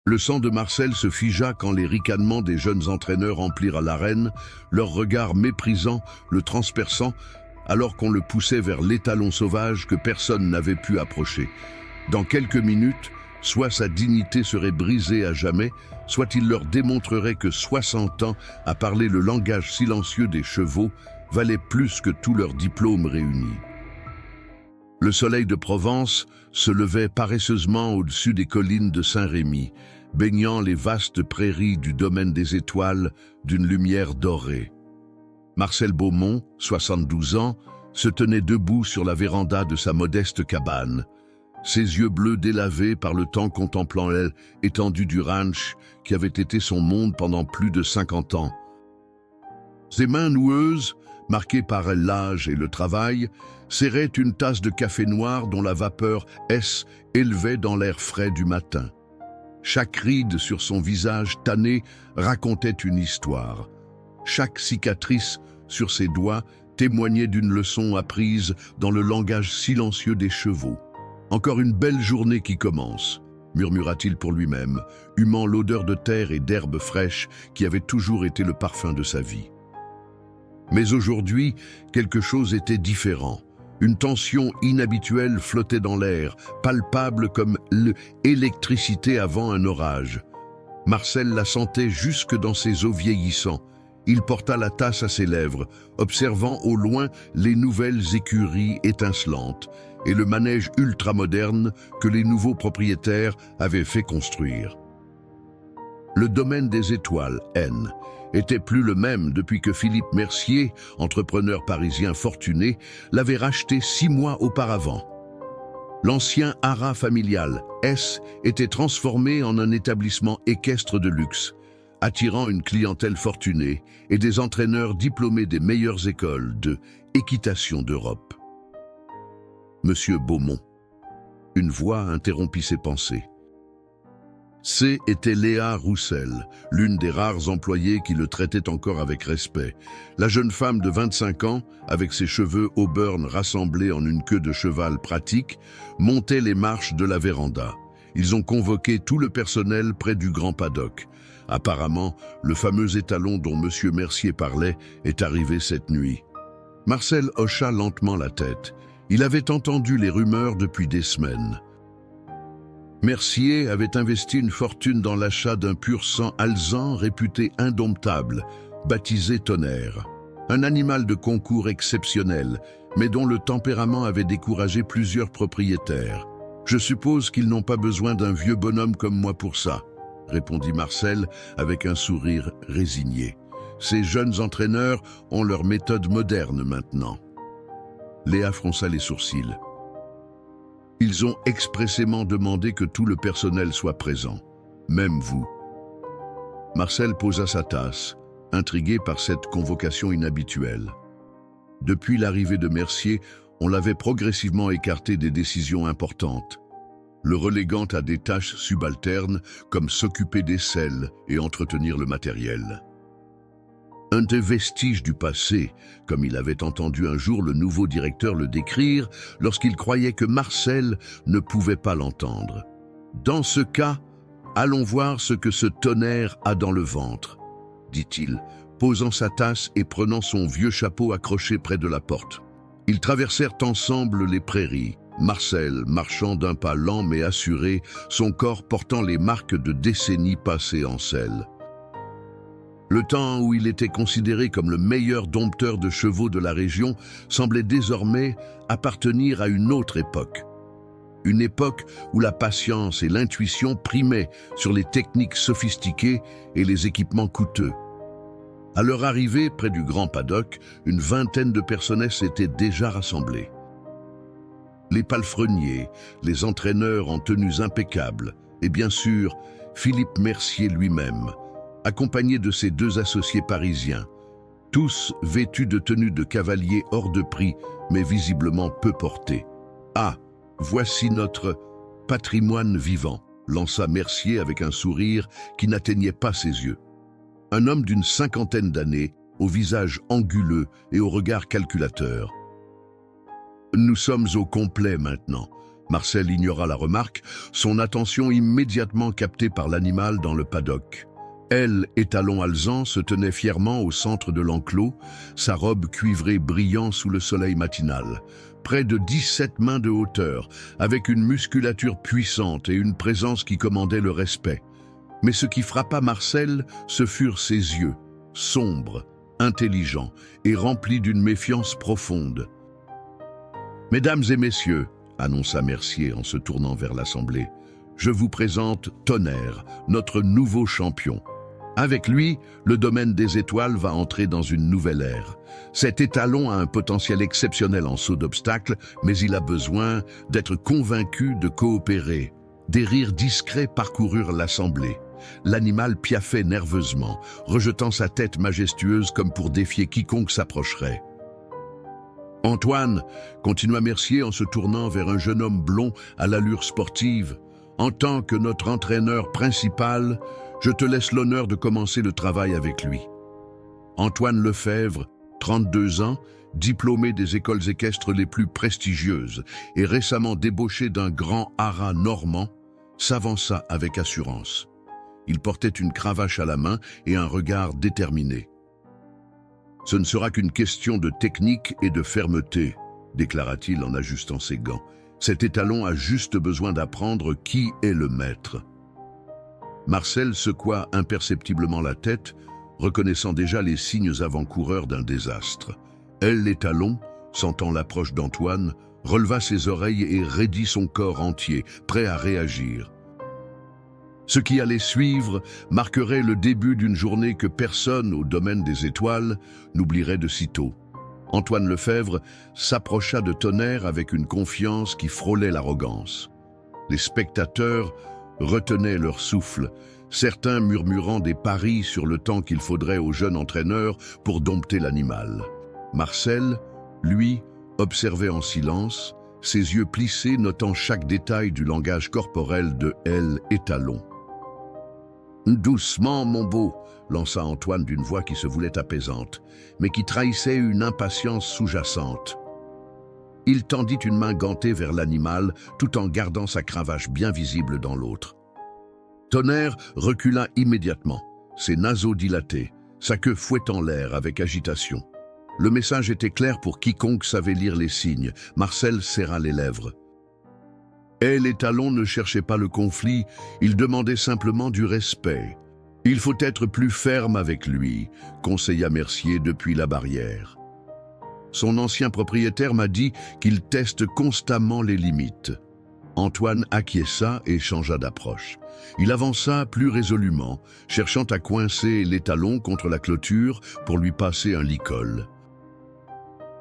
Le sang de Marcel se figea quand les ricanements des jeunes entraîneurs emplirent l'arène, leurs regards méprisants le transperçant, alors qu'on le poussait vers l'étalon sauvage que personne n'avait pu approcher. Dans quelques minutes, soit sa dignité serait brisée à jamais, soit il leur démontrerait que 60 ans à parler le langage silencieux des chevaux valait plus que tous leurs diplômes réunis. Le soleil de Provence se levait paresseusement au-dessus des collines de Saint-Rémy, baignant les vastes prairies du domaine des étoiles d'une lumière dorée. Marcel Beaumont, 72 ans, se tenait debout sur la véranda de sa modeste cabane, ses yeux bleus délavés par le temps contemplant l'étendue du ranch qui avait été son monde pendant plus de 50 ans. Ses mains noueuses, marquées par l'âge et le travail, serraient une tasse de café noir dont la vapeur élevait dans l'air frais du matin. Chaque ride sur son visage tanné racontait une histoire. Chaque cicatrice sur ses doigts témoignait d'une leçon apprise dans le langage silencieux des chevaux. « Encore une belle journée qui commence », murmura-t-il pour lui-même, humant l'odeur de terre et d'herbes fraîches qui avait toujours été le parfum de sa vie. Mais aujourd'hui, quelque chose était différent. Une tension inhabituelle flottait dans l'air, palpable comme l'électricité avant un orage. Marcel la sentait jusque dans ses os vieillissants. Il porta la tasse à ses lèvres, observant au loin les nouvelles écuries étincelantes et le manège ultramoderne que les nouveaux propriétaires avaient fait construire. Le domaine des étoiles, N, était plus le même depuis que Philippe Mercier, entrepreneur parisien fortuné, l'avait racheté 6 mois auparavant. L'ancien haras familial, S, était transformé en un établissement équestre de luxe, attirant une clientèle fortunée et des entraîneurs diplômés des meilleures écoles de équitation d'Europe. Monsieur Beaumont. Une voix interrompit ses pensées. C était Léa Roussel, l'une des rares employées qui le traitaient encore avec respect. La jeune femme de 25 ans, avec ses cheveux auburn rassemblés en une queue de cheval pratique, montait les marches de la véranda. Ils ont convoqué tout le personnel près du grand paddock. Apparemment, le fameux étalon dont M. Mercier parlait est arrivé cette nuit. Marcel hocha lentement la tête. Il avait entendu les rumeurs depuis des semaines. Mercier avait investi une fortune dans l'achat d'un pur sang alezan réputé indomptable, baptisé Tonnerre. Un animal de concours exceptionnel, mais dont le tempérament avait découragé plusieurs propriétaires. « Je suppose qu'ils n'ont pas besoin d'un vieux bonhomme comme moi pour ça », répondit Marcel avec un sourire résigné. « Ces jeunes entraîneurs ont leur méthode moderne maintenant. » Léa fronça les sourcils. « Ils ont expressément demandé que tout le personnel soit présent, même vous. » Marcel posa sa tasse, intrigué par cette convocation inhabituelle. Depuis l'arrivée de Mercier, on l'avait progressivement écarté des décisions importantes, le reléguant à des tâches subalternes comme s'occuper des selles et entretenir le matériel. Un des vestiges du passé, comme il avait entendu un jour le nouveau directeur le décrire lorsqu'il croyait que Marcel ne pouvait pas l'entendre. Dans ce cas, allons voir ce que ce Tonnerre a dans le ventre, dit-il, posant sa tasse et prenant son vieux chapeau accroché près de la porte. Ils traversèrent ensemble les prairies, Marcel marchant d'un pas lent mais assuré, son corps portant les marques de décennies passées en selle. Le temps où il était considéré comme le meilleur dompteur de chevaux de la région semblait désormais appartenir à une autre époque. Une époque où la patience et l'intuition primaient sur les techniques sophistiquées et les équipements coûteux. À leur arrivée près du grand paddock, une vingtaine de personnes s'étaient déjà rassemblées. Les palefreniers, les entraîneurs en tenues impeccables et bien sûr Philippe Mercier lui-même, accompagné de ses 2 associés parisiens, tous vêtus de tenues de cavaliers hors de prix, mais visiblement peu portées. « Ah, voici notre patrimoine vivant », lança Mercier avec un sourire qui n'atteignait pas ses yeux. Un homme d'une 50aine d'années, au visage anguleux et au regard calculateur. « Nous sommes au complet maintenant. Marcel ignora la remarque, son attention immédiatement captée par l'animal dans le paddock. Elle, étalon alezan, se tenait fièrement au centre de l'enclos, sa robe cuivrée brillant sous le soleil matinal. Près de 17 mains de hauteur, avec une musculature puissante et une présence qui commandait le respect. Mais ce qui frappa Marcel, ce furent ses yeux, sombres, intelligents et remplis d'une méfiance profonde. « Mesdames et messieurs, » annonça Mercier en se tournant vers l'Assemblée, « je vous présente Tonnerre, notre nouveau champion. Avec lui, le domaine des étoiles va entrer dans une nouvelle ère. Cet étalon a un potentiel exceptionnel en saut d'obstacles, mais il a besoin d'être convaincu de coopérer. » Des rires discrets parcoururent l'assemblée. L'animal piaffait nerveusement, rejetant sa tête majestueuse comme pour défier quiconque s'approcherait. « Antoine, » continua Mercier en se tournant vers un jeune homme blond à l'allure sportive, « en tant que notre entraîneur principal, je te laisse l'honneur de commencer le travail avec lui. » Antoine Lefebvre, 32 ans, diplômé des écoles équestres les plus prestigieuses et récemment débauché d'un grand haras normand, s'avança avec assurance. Il portait une cravache à la main et un regard déterminé. « Ce ne sera qu'une question de technique et de fermeté, » déclara-t-il en ajustant ses gants. « Cet étalon a juste besoin d'apprendre qui est le maître. » Marcel secoua imperceptiblement la tête, reconnaissant déjà les signes avant-coureurs d'un désastre. Elle, l'étalon, sentant l'approche d'Antoine, releva ses oreilles et raidit son corps entier, prêt à réagir. Ce qui allait suivre marquerait le début d'une journée que personne, au domaine des étoiles, n'oublierait de sitôt. Antoine Lefebvre s'approcha de Tonnerre avec une confiance qui frôlait l'arrogance. Les spectateurs retenaient leur souffle, certains murmurant des paris sur le temps qu'il faudrait au jeune entraîneur pour dompter l'animal. Marcel, lui, observait en silence, ses yeux plissés notant chaque détail du langage corporel de Elle étalon. « Doucement, mon beau !» lança Antoine d'une voix qui se voulait apaisante, mais qui trahissait une impatience sous-jacente. Il tendit une main gantée vers l'animal, tout en gardant sa cravache bien visible dans l'autre. Tonnerre recula immédiatement, ses naseaux dilatés, sa queue fouettant l'air avec agitation. Le message était clair pour quiconque savait lire les signes. Marcel serra les lèvres. Et l'étalon ne cherchait pas le conflit, il demandait simplement du respect. Il faut être plus ferme avec lui, conseilla Mercier depuis la barrière. Son ancien propriétaire m'a dit qu'il teste constamment les limites. Antoine acquiesça et changea d'approche. Il avança plus résolument, cherchant à coincer l'étalon contre la clôture pour lui passer un licol.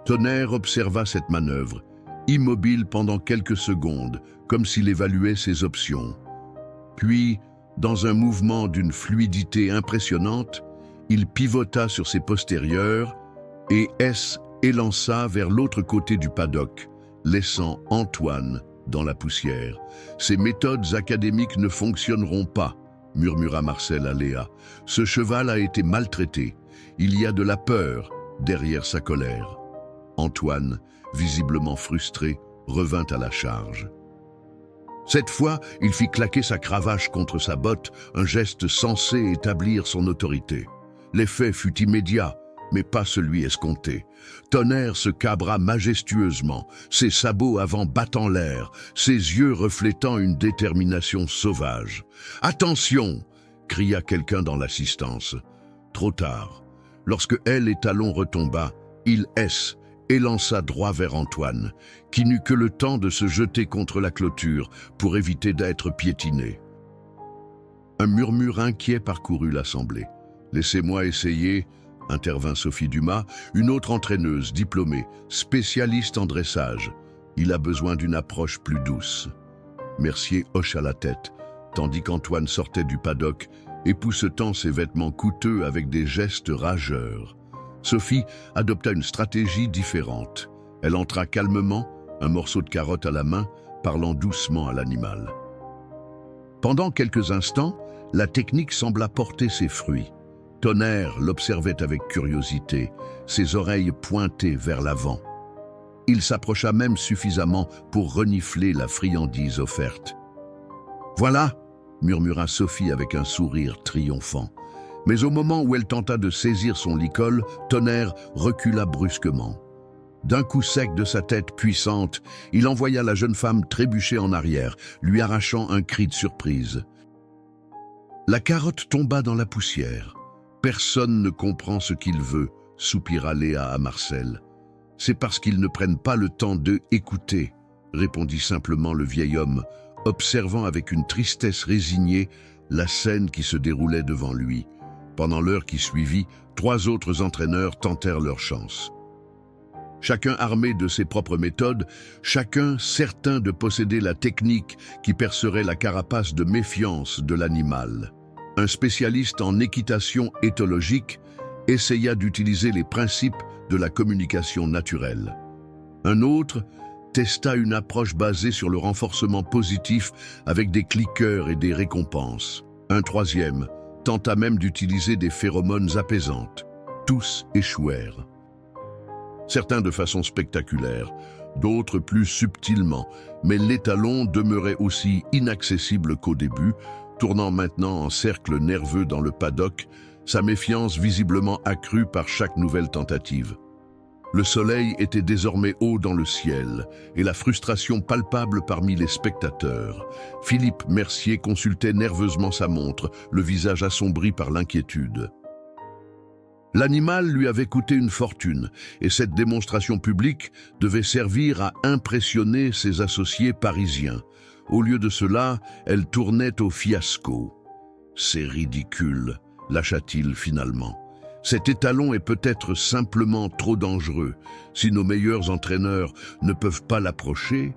Tonnerre observa cette manœuvre, immobile pendant quelques secondes, comme s'il évaluait ses options. Puis, dans un mouvement d'une fluidité impressionnante, il pivota sur ses postérieurs et élança vers l'autre côté du paddock, laissant Antoine dans la poussière. « Ces méthodes académiques ne fonctionneront pas, » murmura Marcel à Léa. « Ce cheval a été maltraité. Il y a de la peur derrière sa colère. » Antoine, visiblement frustré, revint à la charge. Cette fois, il fit claquer sa cravache contre sa botte, un geste censé établir son autorité. L'effet fut immédiat, mais pas celui escompté. Tonnerre se cabra majestueusement, ses sabots avant battant l'air, ses yeux reflétant une détermination sauvage. « Attention !» cria quelqu'un dans l'assistance. Trop tard. Lorsque Elle étalon retomba, il élança droit vers Antoine, qui n'eut que le temps de se jeter contre la clôture pour éviter d'être piétiné. Un murmure inquiet parcourut l'assemblée. « Laissez-moi essayer », intervint Sophie Dumas, une autre entraîneuse diplômée, spécialiste en dressage. « Il a besoin d'une approche plus douce. » Mercier hocha la tête, tandis qu'Antoine sortait du paddock, époussetant ses vêtements coûteux avec des gestes rageurs. Sophie adopta une stratégie différente. Elle entra calmement, un morceau de carotte à la main, parlant doucement à l'animal. Pendant quelques instants, la technique sembla porter ses fruits. Tonnerre l'observait avec curiosité, ses oreilles pointées vers l'avant. Il s'approcha même suffisamment pour renifler la friandise offerte. « Voilà !» murmura Sophie avec un sourire triomphant. Mais au moment où elle tenta de saisir son licol, Tonnerre recula brusquement. D'un coup sec de sa tête puissante, il envoya la jeune femme trébucher en arrière, lui arrachant un cri de surprise. La carotte tomba dans la poussière. « Personne ne comprend ce qu'il veut », soupira Léa à Marcel. « C'est parce qu'ils ne prennent pas le temps de écouter », répondit simplement le vieil homme, observant avec une tristesse résignée la scène qui se déroulait devant lui. Pendant l'heure qui suivit, 3 autres entraîneurs tentèrent leur chance. Chacun armé de ses propres méthodes, chacun certain de posséder la technique qui percerait la carapace de méfiance de l'animal. Un spécialiste en équitation éthologique essaya d'utiliser les principes de la communication naturelle. Un autre testa une approche basée sur le renforcement positif avec des cliqueurs et des récompenses. Un troisième tenta même d'utiliser des phéromones apaisantes. Tous échouèrent. Certains de façon spectaculaire, d'autres plus subtilement, mais l'étalon demeurait aussi inaccessible qu'au début, tournant maintenant en cercle nerveux dans le paddock, sa méfiance visiblement accrue par chaque nouvelle tentative. Le soleil était désormais haut dans le ciel et la frustration palpable parmi les spectateurs. Philippe Mercier consultait nerveusement sa montre, le visage assombri par l'inquiétude. L'animal lui avait coûté une fortune et cette démonstration publique devait servir à impressionner ses associés parisiens. Au lieu de cela, elle tournait au fiasco. « C'est ridicule », lâcha-t-il finalement. « Cet étalon est peut-être simplement trop dangereux. Si nos meilleurs entraîneurs ne peuvent pas l'approcher… »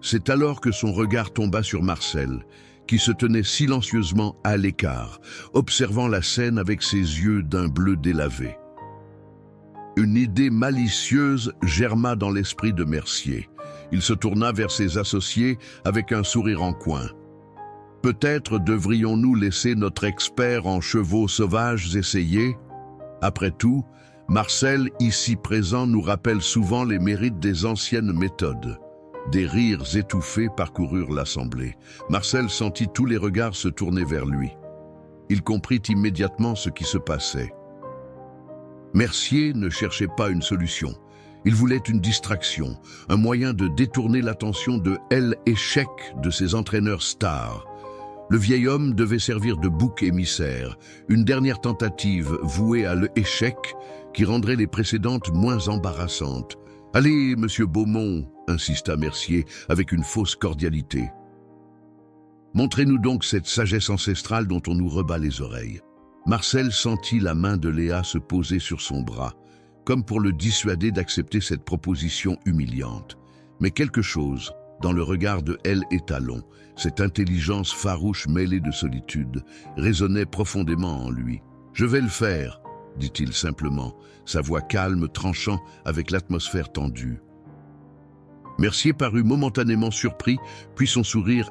C'est alors que son regard tomba sur Marcel, qui se tenait silencieusement à l'écart, observant la scène avec ses yeux d'un bleu délavé. Une idée malicieuse germa dans l'esprit de Mercier. Il se tourna vers ses associés avec un sourire en coin. « Peut-être devrions-nous laisser notre expert en chevaux sauvages essayer ? Après tout, Marcel, ici présent, nous rappelle souvent les mérites des anciennes méthodes. » Des rires étouffés parcoururent l'assemblée. Marcel sentit tous les regards se tourner vers lui. Il comprit immédiatement ce qui se passait. Mercier ne cherchait pas une solution. Il voulait une distraction, un moyen de détourner l'attention de l'échec de ses entraîneurs stars. Le vieil homme devait servir de bouc émissaire, une dernière tentative vouée à l'échec qui rendrait les précédentes moins embarrassantes. « Allez, monsieur Beaumont !» insista Mercier avec une fausse cordialité. « Montrez-nous donc cette sagesse ancestrale dont on nous rebat les oreilles. » Marcel sentit la main de Léa se poser sur son bras, comme pour le dissuader d'accepter cette proposition humiliante. Mais quelque chose, dans le regard de l'étalon, cette intelligence farouche mêlée de solitude, résonnait profondément en lui. « Je vais le faire !» dit-il simplement, sa voix calme tranchant avec l'atmosphère tendue. Mercier parut momentanément surpris, puis son sourire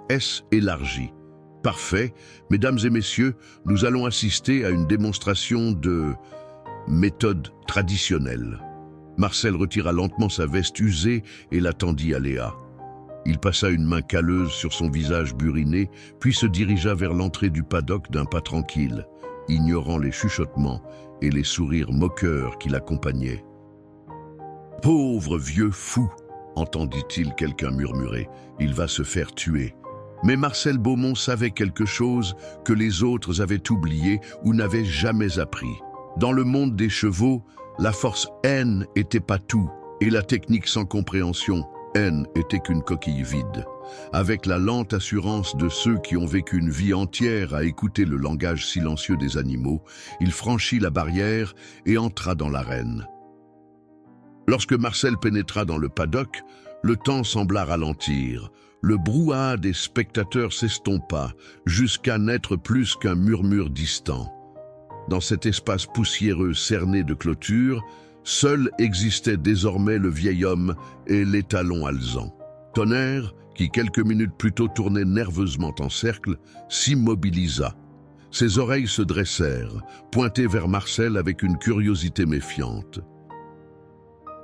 élargi. « Parfait, mesdames et messieurs, nous allons assister à une démonstration de méthode traditionnelle. » Marcel retira lentement sa veste usée et la tendit à Léa. Il passa une main calleuse sur son visage buriné, puis se dirigea vers l'entrée du paddock d'un pas tranquille, ignorant les chuchotements et les sourires moqueurs qui l'accompagnaient. « Pauvre vieux fou !» entendit-il quelqu'un murmurer. « Il va se faire tuer. » Mais Marcel Beaumont savait quelque chose que les autres avaient oublié ou n'avaient jamais appris. Dans le monde des chevaux, la force N n'était pas tout, et la technique sans compréhension, N était qu'une coquille vide. Avec la lente assurance de ceux qui ont vécu une vie entière à écouter le langage silencieux des animaux, il franchit la barrière et entra dans l'arène. Lorsque Marcel pénétra dans le paddock, le temps sembla ralentir. Le brouhaha des spectateurs s'estompa, jusqu'à n'être plus qu'un murmure distant. Dans cet espace poussiéreux cerné de clôture, seul existait désormais le vieil homme et l'étalon alezan. Tonnerre, qui quelques minutes plus tôt tournait nerveusement en cercle, s'immobilisa. Ses oreilles se dressèrent, pointées vers Marcel avec une curiosité méfiante.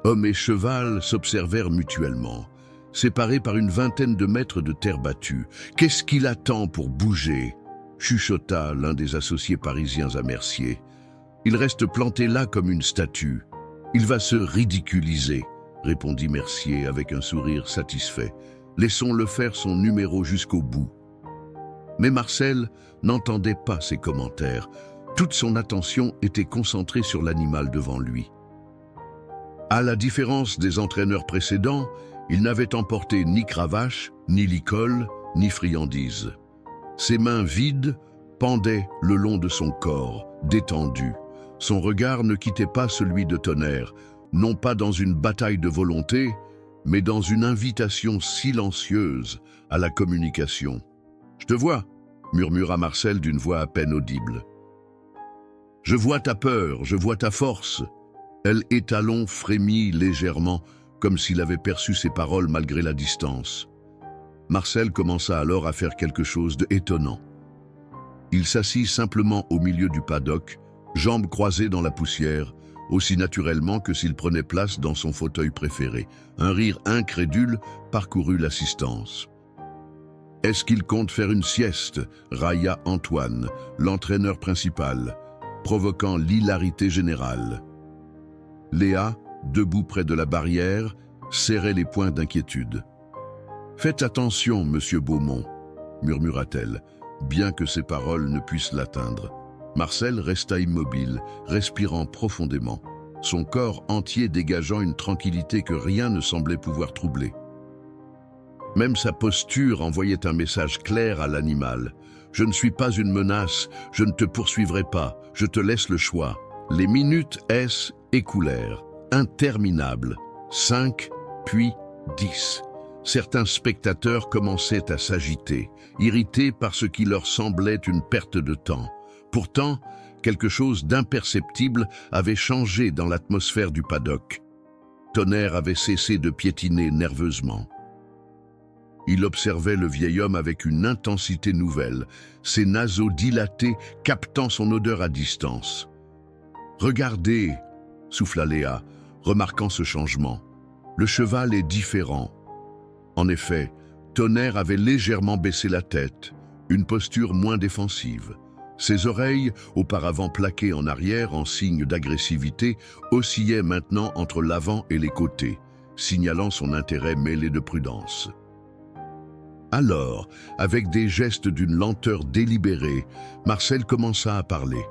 Homme et cheval s'observèrent mutuellement, séparés par une vingtaine de mètres de terre battue. « Qu'est-ce qu'il attend pour bouger ?» chuchota l'un des associés parisiens à Mercier. « Il reste planté là comme une statue. Il va se ridiculiser, » répondit Mercier avec un sourire satisfait. « Laissons-le faire son numéro jusqu'au bout. » Mais Marcel n'entendait pas ces commentaires. Toute son attention était concentrée sur l'animal devant lui. À la différence des entraîneurs précédents, il n'avait emporté ni cravache, ni licol, ni friandises. Ses mains vides pendaient le long de son corps, détendu. Son regard ne quittait pas celui de Tonnerre, non pas dans une bataille de volonté, mais dans une invitation silencieuse à la communication. « Je te vois », murmura Marcel d'une voix à peine audible. « Je vois ta peur, je vois ta force. » Elle étalon frémit légèrement, comme s'il avait perçu ses paroles malgré la distance. Marcel commença alors à faire quelque chose d'étonnant. Il s'assit simplement au milieu du paddock, jambes croisées dans la poussière, aussi naturellement que s'il prenait place dans son fauteuil préféré. Un rire incrédule parcourut l'assistance. « Est-ce qu'il compte faire une sieste ?» railla Antoine, l'entraîneur principal, provoquant l'hilarité générale. Léa, debout près de la barrière, serrait les poings d'inquiétude. « Faites attention, monsieur Beaumont », murmura-t-elle, bien que ses paroles ne puissent l'atteindre. Marcel resta immobile, respirant profondément, son corps entier dégageant une tranquillité que rien ne semblait pouvoir troubler. Même sa posture envoyait un message clair à l'animal. « Je ne suis pas une menace, je ne te poursuivrai pas, je te laisse le choix. » Les minutes écoulèrent, interminables, 5, puis 10. Certains spectateurs commençaient à s'agiter, irrités par ce qui leur semblait une perte de temps. Pourtant, quelque chose d'imperceptible avait changé dans l'atmosphère du paddock. Tonnerre avait cessé de piétiner nerveusement. Il observait le vieil homme avec une intensité nouvelle, ses naseaux dilatés captant son odeur à distance. « Regardez !» souffla Léa, remarquant ce changement. « Le cheval est différent. » En effet, Tonnerre avait légèrement baissé la tête, une posture moins défensive. Ses oreilles, auparavant plaquées en arrière en signe d'agressivité, oscillaient maintenant entre l'avant et les côtés, signalant son intérêt mêlé de prudence. Alors, avec des gestes d'une lenteur délibérée, Marcel commença à parler.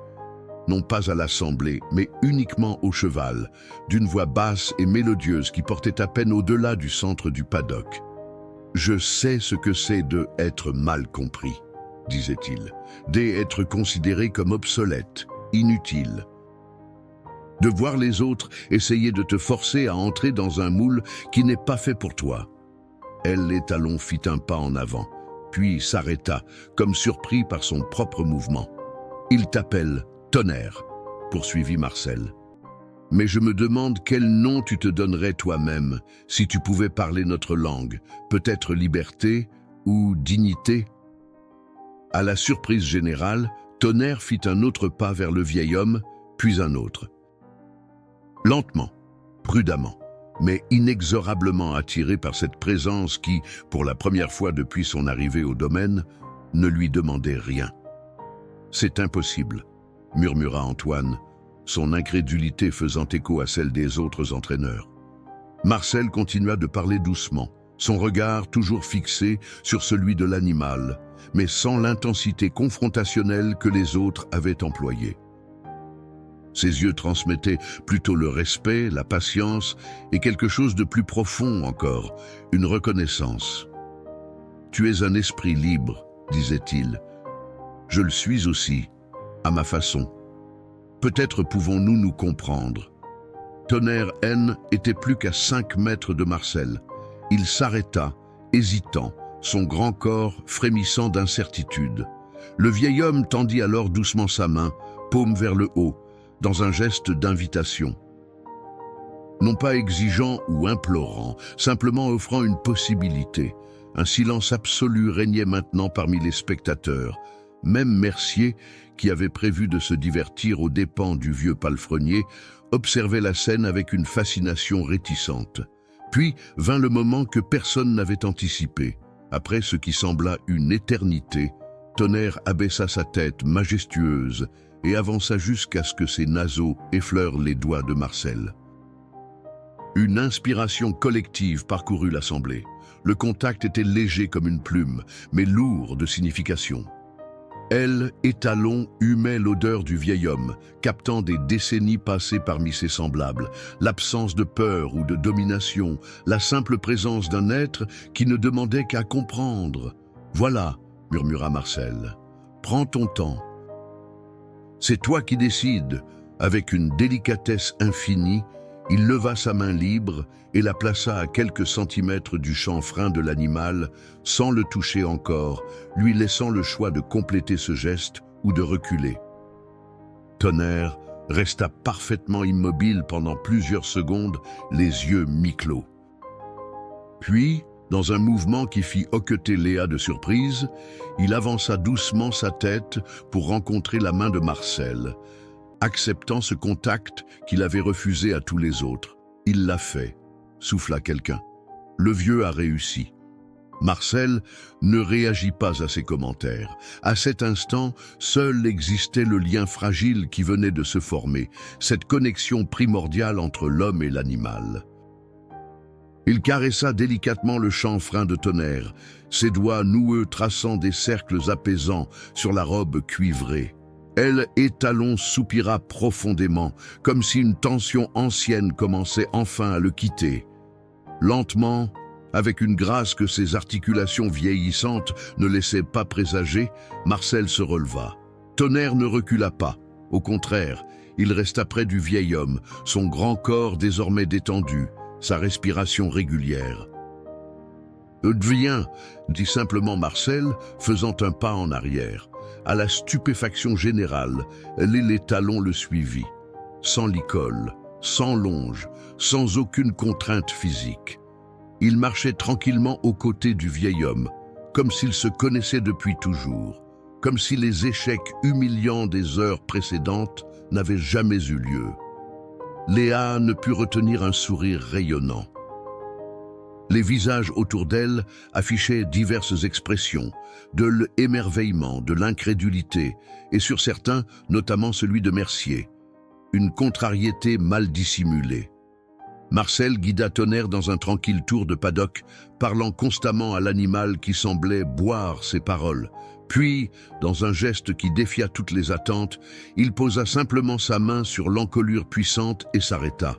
Non pas à l'assemblée, mais uniquement au cheval, d'une voix basse et mélodieuse qui portait à peine au-delà du centre du paddock. « Je sais ce que c'est de être mal compris, » disait-il, « d'être considéré comme obsolète, inutile. De voir les autres essayer de te forcer à entrer dans un moule qui n'est pas fait pour toi. » Elle, l'étalon, fit un pas en avant, puis s'arrêta, comme surpris par son propre mouvement. « Il t'appelle Tonnerre, » poursuivit Marcel. « Mais je me demande quel nom tu te donnerais toi-même si tu pouvais parler notre langue, peut-être liberté ou dignité ?» À la surprise générale, Tonnerre fit un autre pas vers le vieil homme, puis un autre. Lentement, prudemment, mais inexorablement attiré par cette présence qui, pour la première fois depuis son arrivée au domaine, ne lui demandait rien. « C'est impossible », murmura Antoine, son incrédulité faisant écho à celle des autres entraîneurs. Marcel continua de parler doucement, son regard toujours fixé sur celui de l'animal, mais sans l'intensité confrontationnelle que les autres avaient employée. Ses yeux transmettaient plutôt le respect, la patience et quelque chose de plus profond encore, une reconnaissance. « Tu es un esprit libre, » disait-il. « Je le suis aussi, à ma façon. Peut-être pouvons-nous nous comprendre. » Tonnerre N était plus qu'à 5 mètres de Marcel. Il s'arrêta, hésitant, son grand corps frémissant d'incertitude. Le vieil homme tendit alors doucement sa main, paume vers le haut, dans un geste d'invitation. Non pas exigeant ou implorant, simplement offrant une possibilité. Un silence absolu régnait maintenant parmi les spectateurs. Même Mercier, qui avait prévu de se divertir aux dépens du vieux palefrenier, observait la scène avec une fascination réticente. Puis vint le moment que personne n'avait anticipé. Après ce qui sembla une éternité, Tonnerre abaissa sa tête majestueuse et avança jusqu'à ce que ses naseaux effleurent les doigts de Marcel. Une inspiration collective parcourut l'assemblée. Le contact était léger comme une plume, mais lourd de signification. Elle, étalon, humait l'odeur du vieil homme, captant des décennies passées parmi ses semblables, l'absence de peur ou de domination, la simple présence d'un être qui ne demandait qu'à comprendre. « Voilà », murmura Marcel, « prends ton temps. C'est toi qui décides. » Avec une délicatesse infinie, il leva sa main libre et la plaça à quelques centimètres du chanfrein de l'animal, sans le toucher encore, lui laissant le choix de compléter ce geste ou de reculer. Tonnerre resta parfaitement immobile pendant plusieurs secondes, les yeux mi-clos. Puis, dans un mouvement qui fit hoqueter Léa de surprise, il avança doucement sa tête pour rencontrer la main de Marcel, acceptant ce contact qu'il avait refusé à tous les autres. « Il l'a fait », souffla quelqu'un. « Le vieux a réussi. » Marcel ne réagit pas à ces commentaires. À cet instant, seul existait le lien fragile qui venait de se former, cette connexion primordiale entre l'homme et l'animal. Il caressa délicatement le chanfrein de Tonnerre, ses doigts noueux traçant des cercles apaisants sur la robe cuivrée. Elle, étalon, soupira profondément, comme si une tension ancienne commençait enfin à le quitter. Lentement, avec une grâce que ses articulations vieillissantes ne laissaient pas présager, Marcel se releva. Tonnerre ne recula pas. Au contraire, il resta près du vieil homme, son grand corps désormais détendu, sa respiration régulière. « Viens », dit simplement Marcel, faisant un pas en arrière. À la stupéfaction générale, l'étalon le suivit, sans licol, sans longe, sans aucune contrainte physique. Il marchait tranquillement aux côtés du vieil homme, comme s'il se connaissait depuis toujours, comme si les échecs humiliants des heures précédentes n'avaient jamais eu lieu. Léa ne put retenir un sourire rayonnant. Les visages autour d'elle affichaient diverses expressions, de l'émerveillement, de l'incrédulité, et sur certains, notamment celui de Mercier, une contrariété mal dissimulée. Marcel guida Tonnerre dans un tranquille tour de paddock, parlant constamment à l'animal qui semblait boire ses paroles. Puis, dans un geste qui défia toutes les attentes, il posa simplement sa main sur l'encolure puissante et s'arrêta.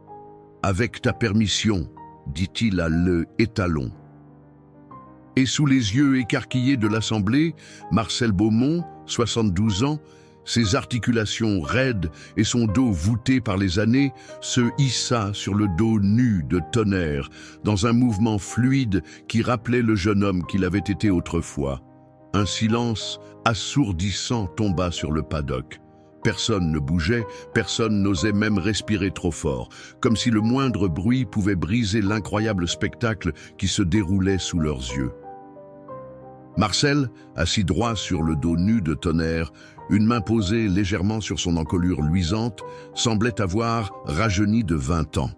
« Avec ta permission », dit-il à l'étalon. Et sous les yeux écarquillés de l'assemblée, Marcel Beaumont, 72 ans, ses articulations raides et son dos voûté par les années, se hissa sur le dos nu de Tonnerre, dans un mouvement fluide qui rappelait le jeune homme qu'il avait été autrefois. Un silence assourdissant tomba sur le paddock. Personne ne bougeait, personne n'osait même respirer trop fort, comme si le moindre bruit pouvait briser l'incroyable spectacle qui se déroulait sous leurs yeux. Marcel, assis droit sur le dos nu de Tonnerre, une main posée légèrement sur son encolure luisante, semblait avoir rajeuni de 20 ans.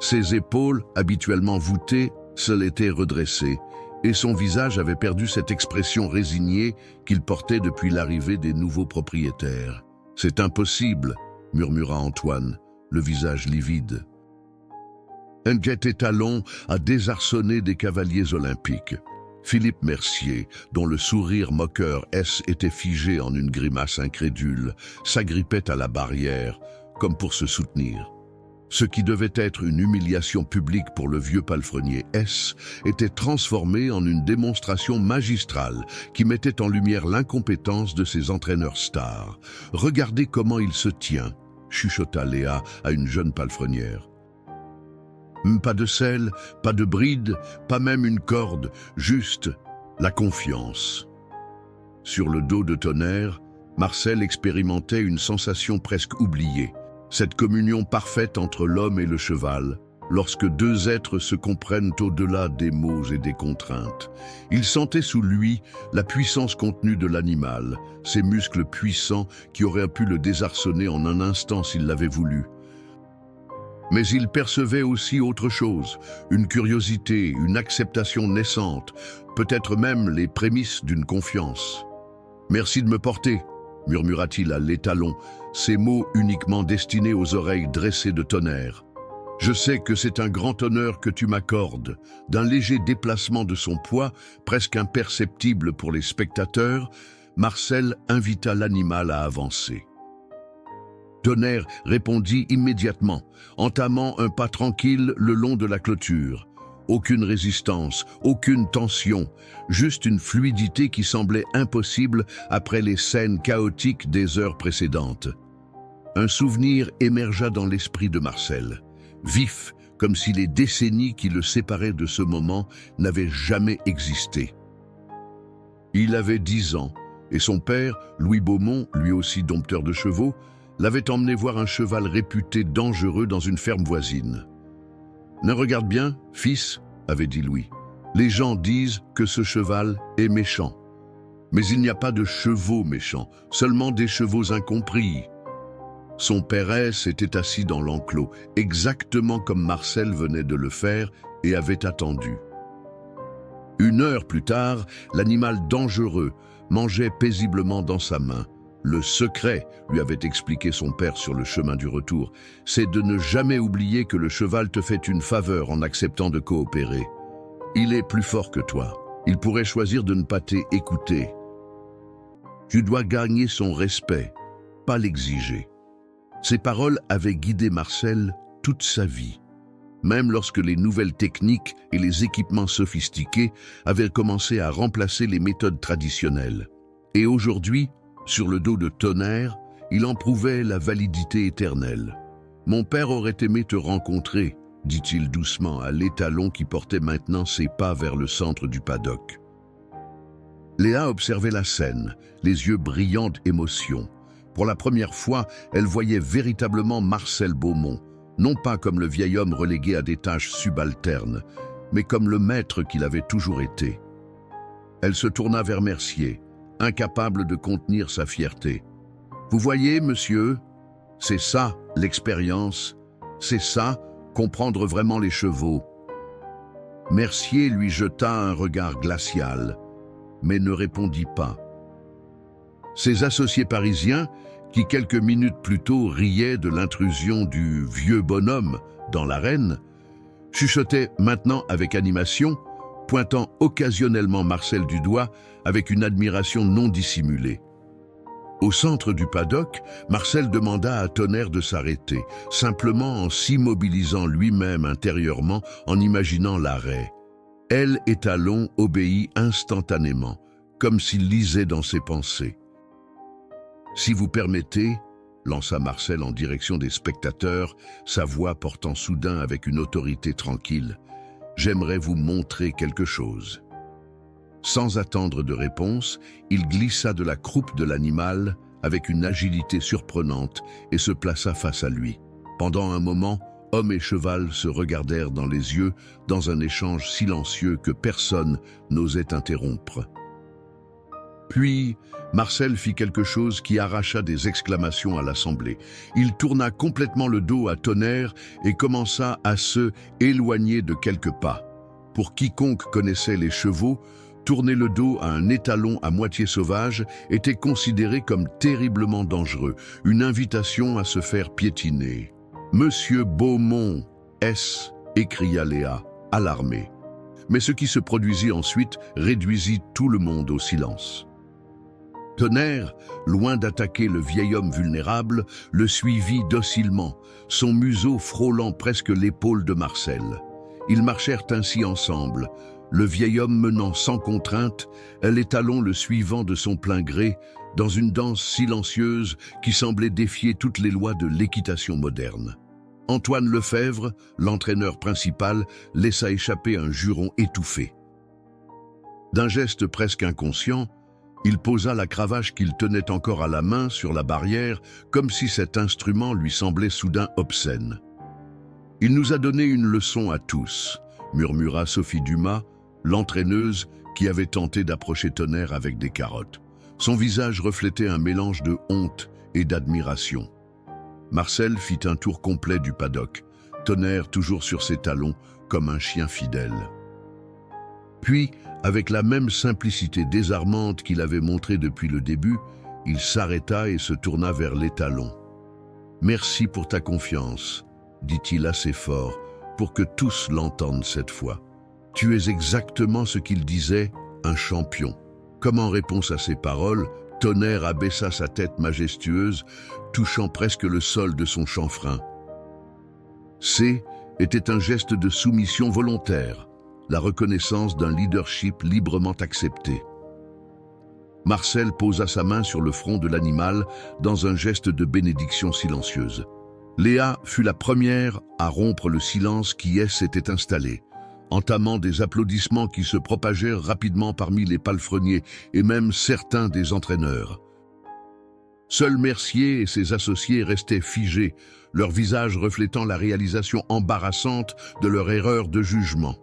Ses épaules, habituellement voûtées, se l'étaient redressées, et son visage avait perdu cette expression résignée qu'il portait depuis l'arrivée des nouveaux propriétaires. « C'est impossible », murmura Antoine, le visage livide. Un jet étalon a désarçonné des cavaliers olympiques. Philippe Mercier, dont le sourire moqueur était figé en une grimace incrédule, s'agrippait à la barrière, comme pour se soutenir. Ce qui devait être une humiliation publique pour le vieux palefrenier était transformé en une démonstration magistrale qui mettait en lumière l'incompétence de ses entraîneurs stars. « Regardez comment il se tient », chuchota Léa à une jeune palefrenière. Pas de selle, pas de bride, pas même une corde, juste la confiance. Sur le dos de Tonnerre, Marcel expérimentait une sensation presque oubliée, cette communion parfaite entre l'homme et le cheval, lorsque deux êtres se comprennent au-delà des mots et des contraintes. Il sentait sous lui la puissance contenue de l'animal, ses muscles puissants qui auraient pu le désarçonner en un instant s'il l'avait voulu. Mais il percevait aussi autre chose, une curiosité, une acceptation naissante, peut-être même les prémices d'une confiance. « Merci de me porter », murmura-t-il à l'étalon, ces mots uniquement destinés aux oreilles dressées de Tonnerre. « Je sais que c'est un grand honneur que tu m'accordes. » D'un léger déplacement de son poids, presque imperceptible pour les spectateurs, Marcel invita l'animal à avancer. Tonnerre répondit immédiatement, entamant un pas tranquille le long de la clôture. Aucune résistance, aucune tension, juste une fluidité qui semblait impossible après les scènes chaotiques des heures précédentes. Un souvenir émergea dans l'esprit de Marcel, vif, comme si les décennies qui le séparaient de ce moment n'avaient jamais existé. Il avait 10 ans, et son père, Louis Beaumont, lui aussi dompteur de chevaux, l'avait emmené voir un cheval réputé dangereux dans une ferme voisine. « Ne regarde bien, fils, » avait dit Louis. « Les gens disent que ce cheval est méchant. Mais il n'y a pas de chevaux méchants, seulement des chevaux incompris. » Son péresse était assis dans l'enclos, exactement comme Marcel venait de le faire et avait attendu. 1 heure plus tard, l'animal dangereux mangeait paisiblement dans sa main. Le secret, lui avait expliqué son père sur le chemin du retour, c'est de ne jamais oublier que le cheval te fait une faveur en acceptant de coopérer. Il est plus fort que toi. Il pourrait choisir de ne pas t'écouter. Tu dois gagner son respect, pas l'exiger. Ces paroles avaient guidé Marcel toute sa vie, même lorsque les nouvelles techniques et les équipements sophistiqués avaient commencé à remplacer les méthodes traditionnelles. Et aujourd'hui, sur le dos de Tonnerre, il en prouvait la validité éternelle. « Mon père aurait aimé te rencontrer », dit-il doucement à l'étalon qui portait maintenant ses pas vers le centre du paddock. Léa observait la scène, les yeux brillants d'émotion. Pour la première fois, elle voyait véritablement Marcel Beaumont, non pas comme le vieil homme relégué à des tâches subalternes, mais comme le maître qu'il avait toujours été. Elle se tourna vers Mercier, incapable de contenir sa fierté. « Vous voyez, monsieur, c'est ça l'expérience, c'est ça comprendre vraiment les chevaux. » Mercier lui jeta un regard glacial, mais ne répondit pas. Ses associés parisiens, qui quelques minutes plus tôt riaient de l'intrusion du vieux bonhomme dans l'arène, chuchotaient maintenant avec animation, pointant occasionnellement Marcel du doigt avec une admiration non dissimulée. Au centre du paddock, Marcel demanda à Tonnerre de s'arrêter, simplement en s'immobilisant lui-même intérieurement, en imaginant l'arrêt. Elle, étalon, obéit instantanément, comme s'il lisait dans ses pensées. « Si vous permettez, » lança Marcel en direction des spectateurs, sa voix portant soudain avec une autorité tranquille, « j'aimerais vous montrer quelque chose. » Sans attendre de réponse, il glissa de la croupe de l'animal avec une agilité surprenante et se plaça face à lui. Pendant un moment, homme et cheval se regardèrent dans les yeux dans un échange silencieux que personne n'osait interrompre. Puis, Marcel fit quelque chose qui arracha des exclamations à l'assemblée. Il tourna complètement le dos à Tonnerre et commença à se éloigner de quelques pas. Pour quiconque connaissait les chevaux, tourner le dos à un étalon à moitié sauvage était considéré comme terriblement dangereux, une invitation à se faire piétiner. « Monsieur Beaumont, est-ce » écria Léa, alarmée. Mais ce qui se produisit ensuite réduisit tout le monde au silence. Tonnerre, loin d'attaquer le vieil homme vulnérable, le suivit docilement, son museau frôlant presque l'épaule de Marcel. Ils marchèrent ainsi ensemble, le vieil homme menant sans contrainte, l'étalon le suivant de son plein gré, dans une danse silencieuse qui semblait défier toutes les lois de l'équitation moderne. Antoine Lefebvre, l'entraîneur principal, laissa échapper un juron étouffé. D'un geste presque inconscient, il posa la cravache qu'il tenait encore à la main sur la barrière, comme si cet instrument lui semblait soudain obscène. « Il nous a donné une leçon à tous », murmura Sophie Dumas, l'entraîneuse qui avait tenté d'approcher Tonnerre avec des carottes. Son visage reflétait un mélange de honte et d'admiration. Marcel fit un tour complet du paddock, Tonnerre toujours sur ses talons, comme un chien fidèle. Puis, avec la même simplicité désarmante qu'il avait montrée depuis le début, il s'arrêta et se tourna vers l'étalon. « Merci pour ta confiance », dit-il assez fort, pour que tous l'entendent cette fois. « Tu es exactement ce qu'il disait, un champion. » Comme en réponse à ces paroles, Tonnerre abaissa sa tête majestueuse, touchant presque le sol de son chanfrein. C était un geste de soumission volontaire, la reconnaissance d'un leadership librement accepté. Marcel posa sa main sur le front de l'animal dans un geste de bénédiction silencieuse. Léa fut la première à rompre le silence qui s'était installé, entamant des applaudissements qui se propagèrent rapidement parmi les palefreniers et même certains des entraîneurs. Seul Mercier et ses associés restaient figés, leur visage reflétant la réalisation embarrassante de leur erreur de jugement.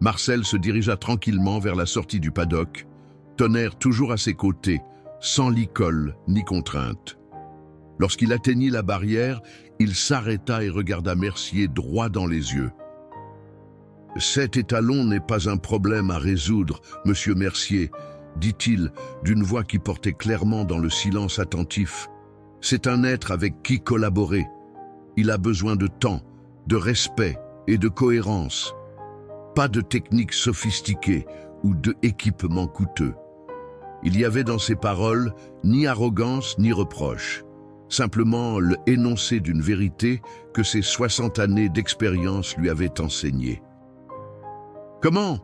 Marcel se dirigea tranquillement vers la sortie du paddock, Tonnerre toujours à ses côtés, sans licol ni contrainte. Lorsqu'il atteignit la barrière, il s'arrêta et regarda Mercier droit dans les yeux. « Cet étalon n'est pas un problème à résoudre, monsieur Mercier, » dit-il d'une voix qui portait clairement dans le silence attentif. « C'est un être avec qui collaborer. Il a besoin de temps, de respect et de cohérence. Pas de techniques sophistiquées ou d'équipements coûteux. » Il y avait dans ses paroles ni arrogance ni reproche, simplement le énoncé d'une vérité que ses 60 années d'expérience lui avaient enseignée. « Comment ?»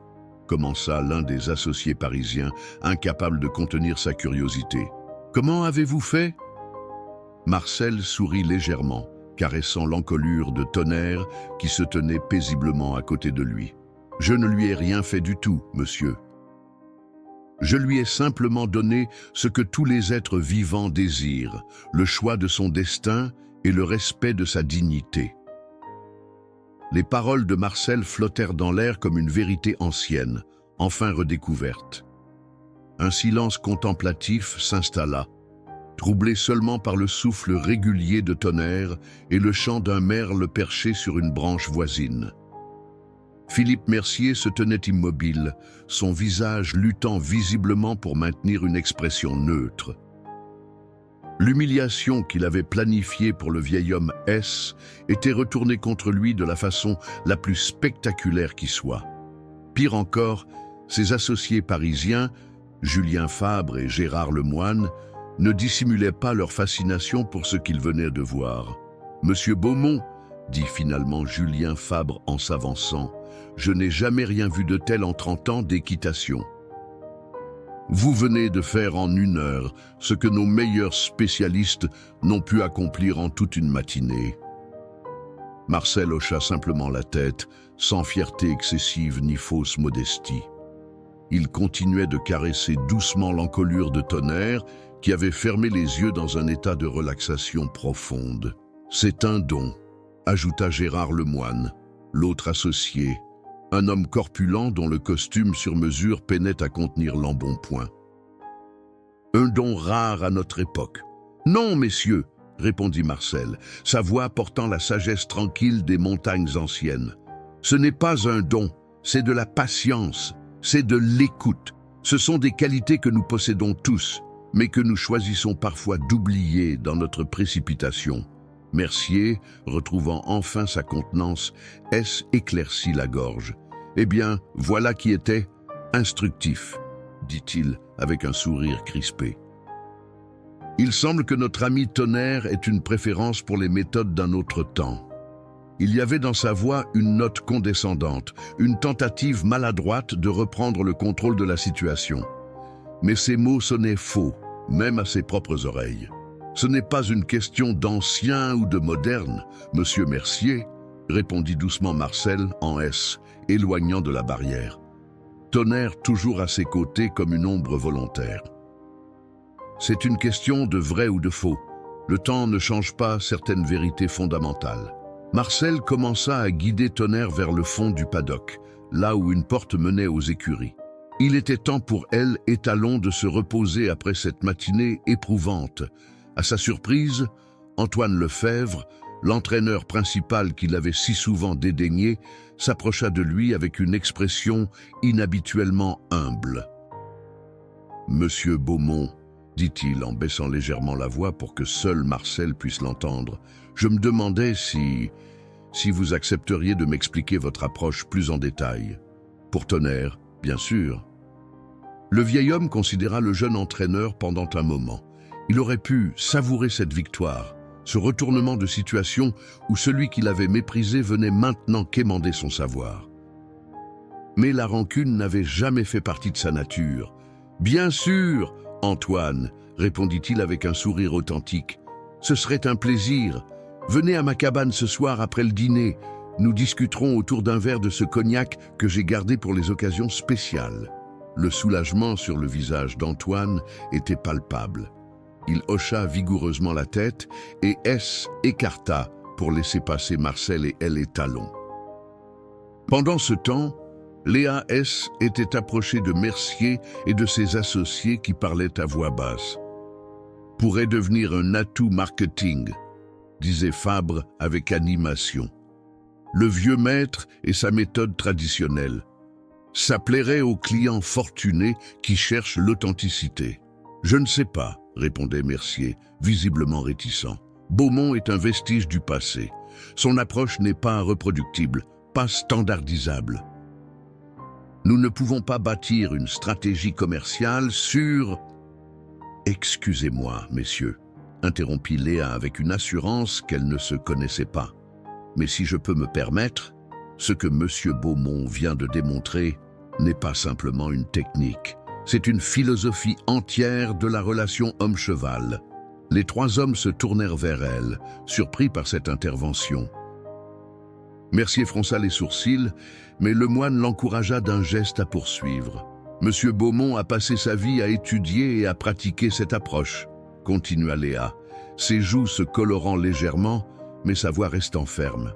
commença l'un des associés parisiens, incapable de contenir sa curiosité. « Comment avez-vous fait ?» Marcel sourit légèrement, caressant l'encolure de Tonnerre qui se tenait paisiblement à côté de lui. « Je ne lui ai rien fait du tout, monsieur. Je lui ai simplement donné ce que tous les êtres vivants désirent, le choix de son destin et le respect de sa dignité. » Les paroles de Marcel flottèrent dans l'air comme une vérité ancienne, enfin redécouverte. Un silence contemplatif s'installa, troublé seulement par le souffle régulier de Tonnerre et le chant d'un merle perché sur une branche voisine. Philippe Mercier se tenait immobile, son visage luttant visiblement pour maintenir une expression neutre. L'humiliation qu'il avait planifiée pour le vieil homme S était retournée contre lui de la façon la plus spectaculaire qui soit. Pire encore, ses associés parisiens, Julien Fabre et Gérard Lemoine, ne dissimulaient pas leur fascination pour ce qu'ils venaient de voir. « Monsieur Beaumont, » dit finalement Julien Fabre en s'avançant, « je n'ai jamais rien vu de tel en 30 ans d'équitation. Vous venez de faire en 1 heure ce que nos meilleurs spécialistes n'ont pu accomplir en toute une matinée. » Marcel hocha simplement la tête, sans fierté excessive ni fausse modestie. Il continuait de caresser doucement l'encolure de Tonnerre, qui avait fermé les yeux dans un état de relaxation profonde. « C'est un don », ajouta Gérard Lemoine, l'autre associé, un homme corpulent dont le costume sur mesure peinait à contenir l'embonpoint. « Un don rare à notre époque. »« Non, messieurs !» répondit Marcel, sa voix portant la sagesse tranquille des montagnes anciennes. « Ce n'est pas un don, c'est de la patience, c'est de l'écoute. Ce sont des qualités que nous possédons tous, mais que nous choisissons parfois d'oublier dans notre précipitation. » Mercier, retrouvant enfin sa contenance, éclaircit la gorge. « Eh bien, voilà qui était instructif, » dit-il avec un sourire crispé. Il semble que notre ami Tonnerre ait une préférence pour les méthodes d'un autre temps. Il y avait dans sa voix une note condescendante, une tentative maladroite de reprendre le contrôle de la situation. Mais ces mots sonnaient faux, même à ses propres oreilles. « Ce n'est pas une question d'ancien ou de moderne, monsieur Mercier, » répondit doucement Marcel en S, éloignant de la barrière. Tonnerre toujours à ses côtés comme une ombre volontaire. « C'est une question de vrai ou de faux. Le temps ne change pas certaines vérités fondamentales. » Marcel commença à guider Tonnerre vers le fond du paddock, là où une porte menait aux écuries. Il était temps pour elle, étalon, de se reposer après cette matinée éprouvante. À sa surprise, Antoine Lefebvre, l'entraîneur principal qu'il avait si souvent dédaigné s'approcha de lui avec une expression inhabituellement humble. « Monsieur Beaumont, dit-il en baissant légèrement la voix pour que seul Marcel puisse l'entendre, je me demandais si vous accepteriez de m'expliquer votre approche plus en détail. Pour Tonnerre, bien sûr. » Le vieil homme considéra le jeune entraîneur pendant un moment. Il aurait pu savourer cette victoire, ce retournement de situation où celui qu'il avait méprisé venait maintenant quémander son savoir. Mais la rancune n'avait jamais fait partie de sa nature. « Bien sûr, Antoine, répondit-il avec un sourire authentique. Ce serait un plaisir. Venez à ma cabane ce soir après le dîner. Nous discuterons autour d'un verre de ce cognac que j'ai gardé pour les occasions spéciales. » Le soulagement sur le visage d'Antoine était palpable. Il hocha vigoureusement la tête et S écarta pour laisser passer Marcel et elle les talons. Pendant ce temps, Léa S était approchée de Mercier et de ses associés qui parlaient à voix basse. « Pourrait devenir un atout marketing », disait Fabre avec animation. Le vieux maître et sa méthode traditionnelle. Ça plairait aux clients fortunés qui cherchent l'authenticité. « Je ne sais pas », répondait Mercier, visiblement réticent. Beaumont est un vestige du passé. Son approche n'est pas reproductible, pas standardisable. Nous ne pouvons pas bâtir une stratégie commerciale sur... « Excusez-moi, messieurs, » interrompit Léa avec une assurance qu'elle ne se connaissait pas. « Mais si je peux me permettre, ce que monsieur Beaumont vient de démontrer n'est pas simplement une technique. C'est une philosophie entière de la relation homme-cheval. » Les trois hommes se tournèrent vers elle, surpris par cette intervention. Mercier fronça les sourcils, mais le moine l'encouragea d'un geste à poursuivre. « Monsieur Beaumont a passé sa vie à étudier et à pratiquer cette approche, » continua Léa, ses joues se colorant légèrement, mais sa voix restant ferme.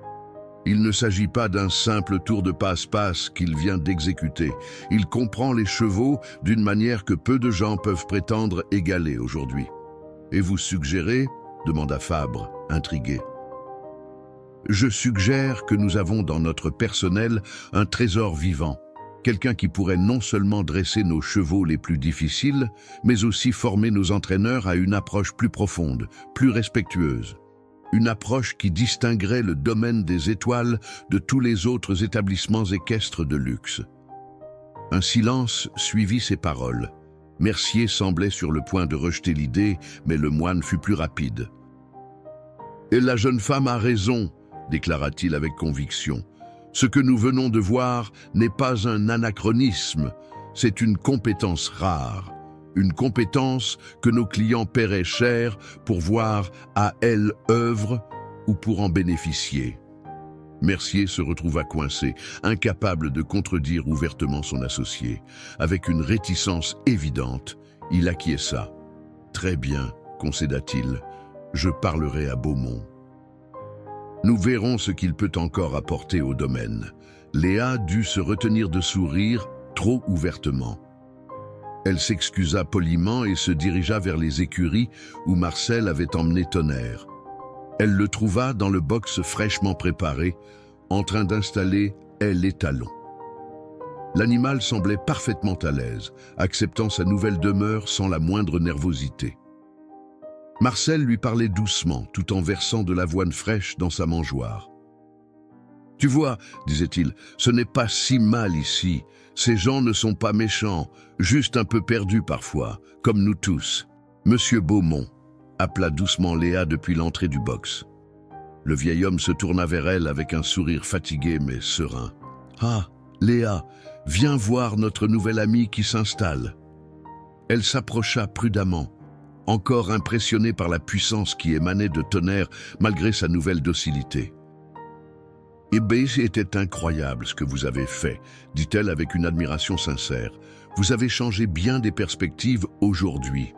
Il ne s'agit pas d'un simple tour de passe-passe qu'il vient d'exécuter. Il comprend les chevaux d'une manière que peu de gens peuvent prétendre égaler aujourd'hui. « Et vous suggérez ?» demanda Fabre, intrigué. « Je suggère que nous avons dans notre personnel un trésor vivant, quelqu'un qui pourrait non seulement dresser nos chevaux les plus difficiles, mais aussi former nos entraîneurs à une approche plus profonde, plus respectueuse. Une approche qui distinguerait le domaine des étoiles de tous les autres établissements équestres de luxe. » Un silence suivit ces paroles. Mercier semblait sur le point de rejeter l'idée, mais le moine fut plus rapide. « Et la jeune femme a raison, » déclara-t-il avec conviction. « Ce que nous venons de voir n'est pas un anachronisme, c'est une compétence rare. Une compétence que nos clients paieraient cher pour voir à elle œuvre ou pour en bénéficier. » Mercier se retrouva coincé, incapable de contredire ouvertement son associé. Avec une réticence évidente, il acquiesça. « Très bien, » concéda-t-il, « je parlerai à Beaumont. Nous verrons ce qu'il peut encore apporter au domaine. » Léa dut se retenir de sourire trop ouvertement. Elle s'excusa poliment et se dirigea vers les écuries où Marcel avait emmené Tonnerre. Elle le trouva dans le box fraîchement préparé, en train d'installer les talons. L'animal semblait parfaitement à l'aise, acceptant sa nouvelle demeure sans la moindre nervosité. Marcel lui parlait doucement, tout en versant de l'avoine fraîche dans sa mangeoire. « Tu vois, disait-il, ce n'est pas si mal ici. Ces gens ne sont pas méchants, juste un peu perdus parfois, comme nous tous. Monsieur Beaumont, » appela doucement Léa depuis l'entrée du box. Le vieil homme se tourna vers elle avec un sourire fatigué mais serein. « Ah, Léa, viens voir notre nouvelle amie qui s'installe. » Elle s'approcha prudemment, encore impressionnée par la puissance qui émanait de Tonnerre malgré sa nouvelle docilité. « Eh bien, c'était incroyable ce que vous avez fait, » dit-elle avec une admiration sincère. « Vous avez changé bien des perspectives aujourd'hui. »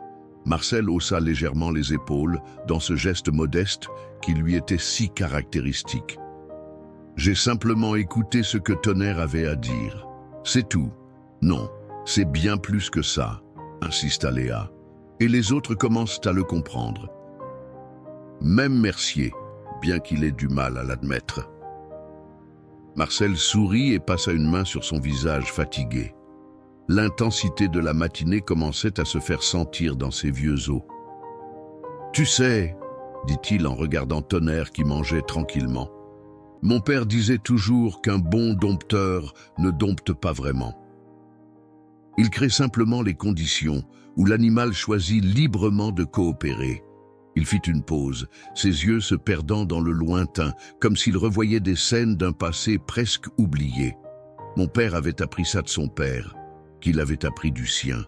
Marcel haussa légèrement les épaules dans ce geste modeste qui lui était si caractéristique. « J'ai simplement écouté ce que Tonnerre avait à dire. C'est tout. Non, c'est bien plus que ça, » insista Léa. Et les autres commencent à le comprendre. Même Mercier, bien qu'il ait du mal à l'admettre. Marcel sourit et passa une main sur son visage fatigué. L'intensité de la matinée commençait à se faire sentir dans ses vieux os. « Tu sais, » dit-il en regardant Tonnerre qui mangeait tranquillement, « mon père disait toujours qu'un bon dompteur ne dompte pas vraiment. Il crée simplement les conditions où l'animal choisit librement de coopérer. » Il fit une pause, ses yeux se perdant dans le lointain, comme s'il revoyait des scènes d'un passé presque oublié. Mon père avait appris ça de son père, qu'il avait appris du sien.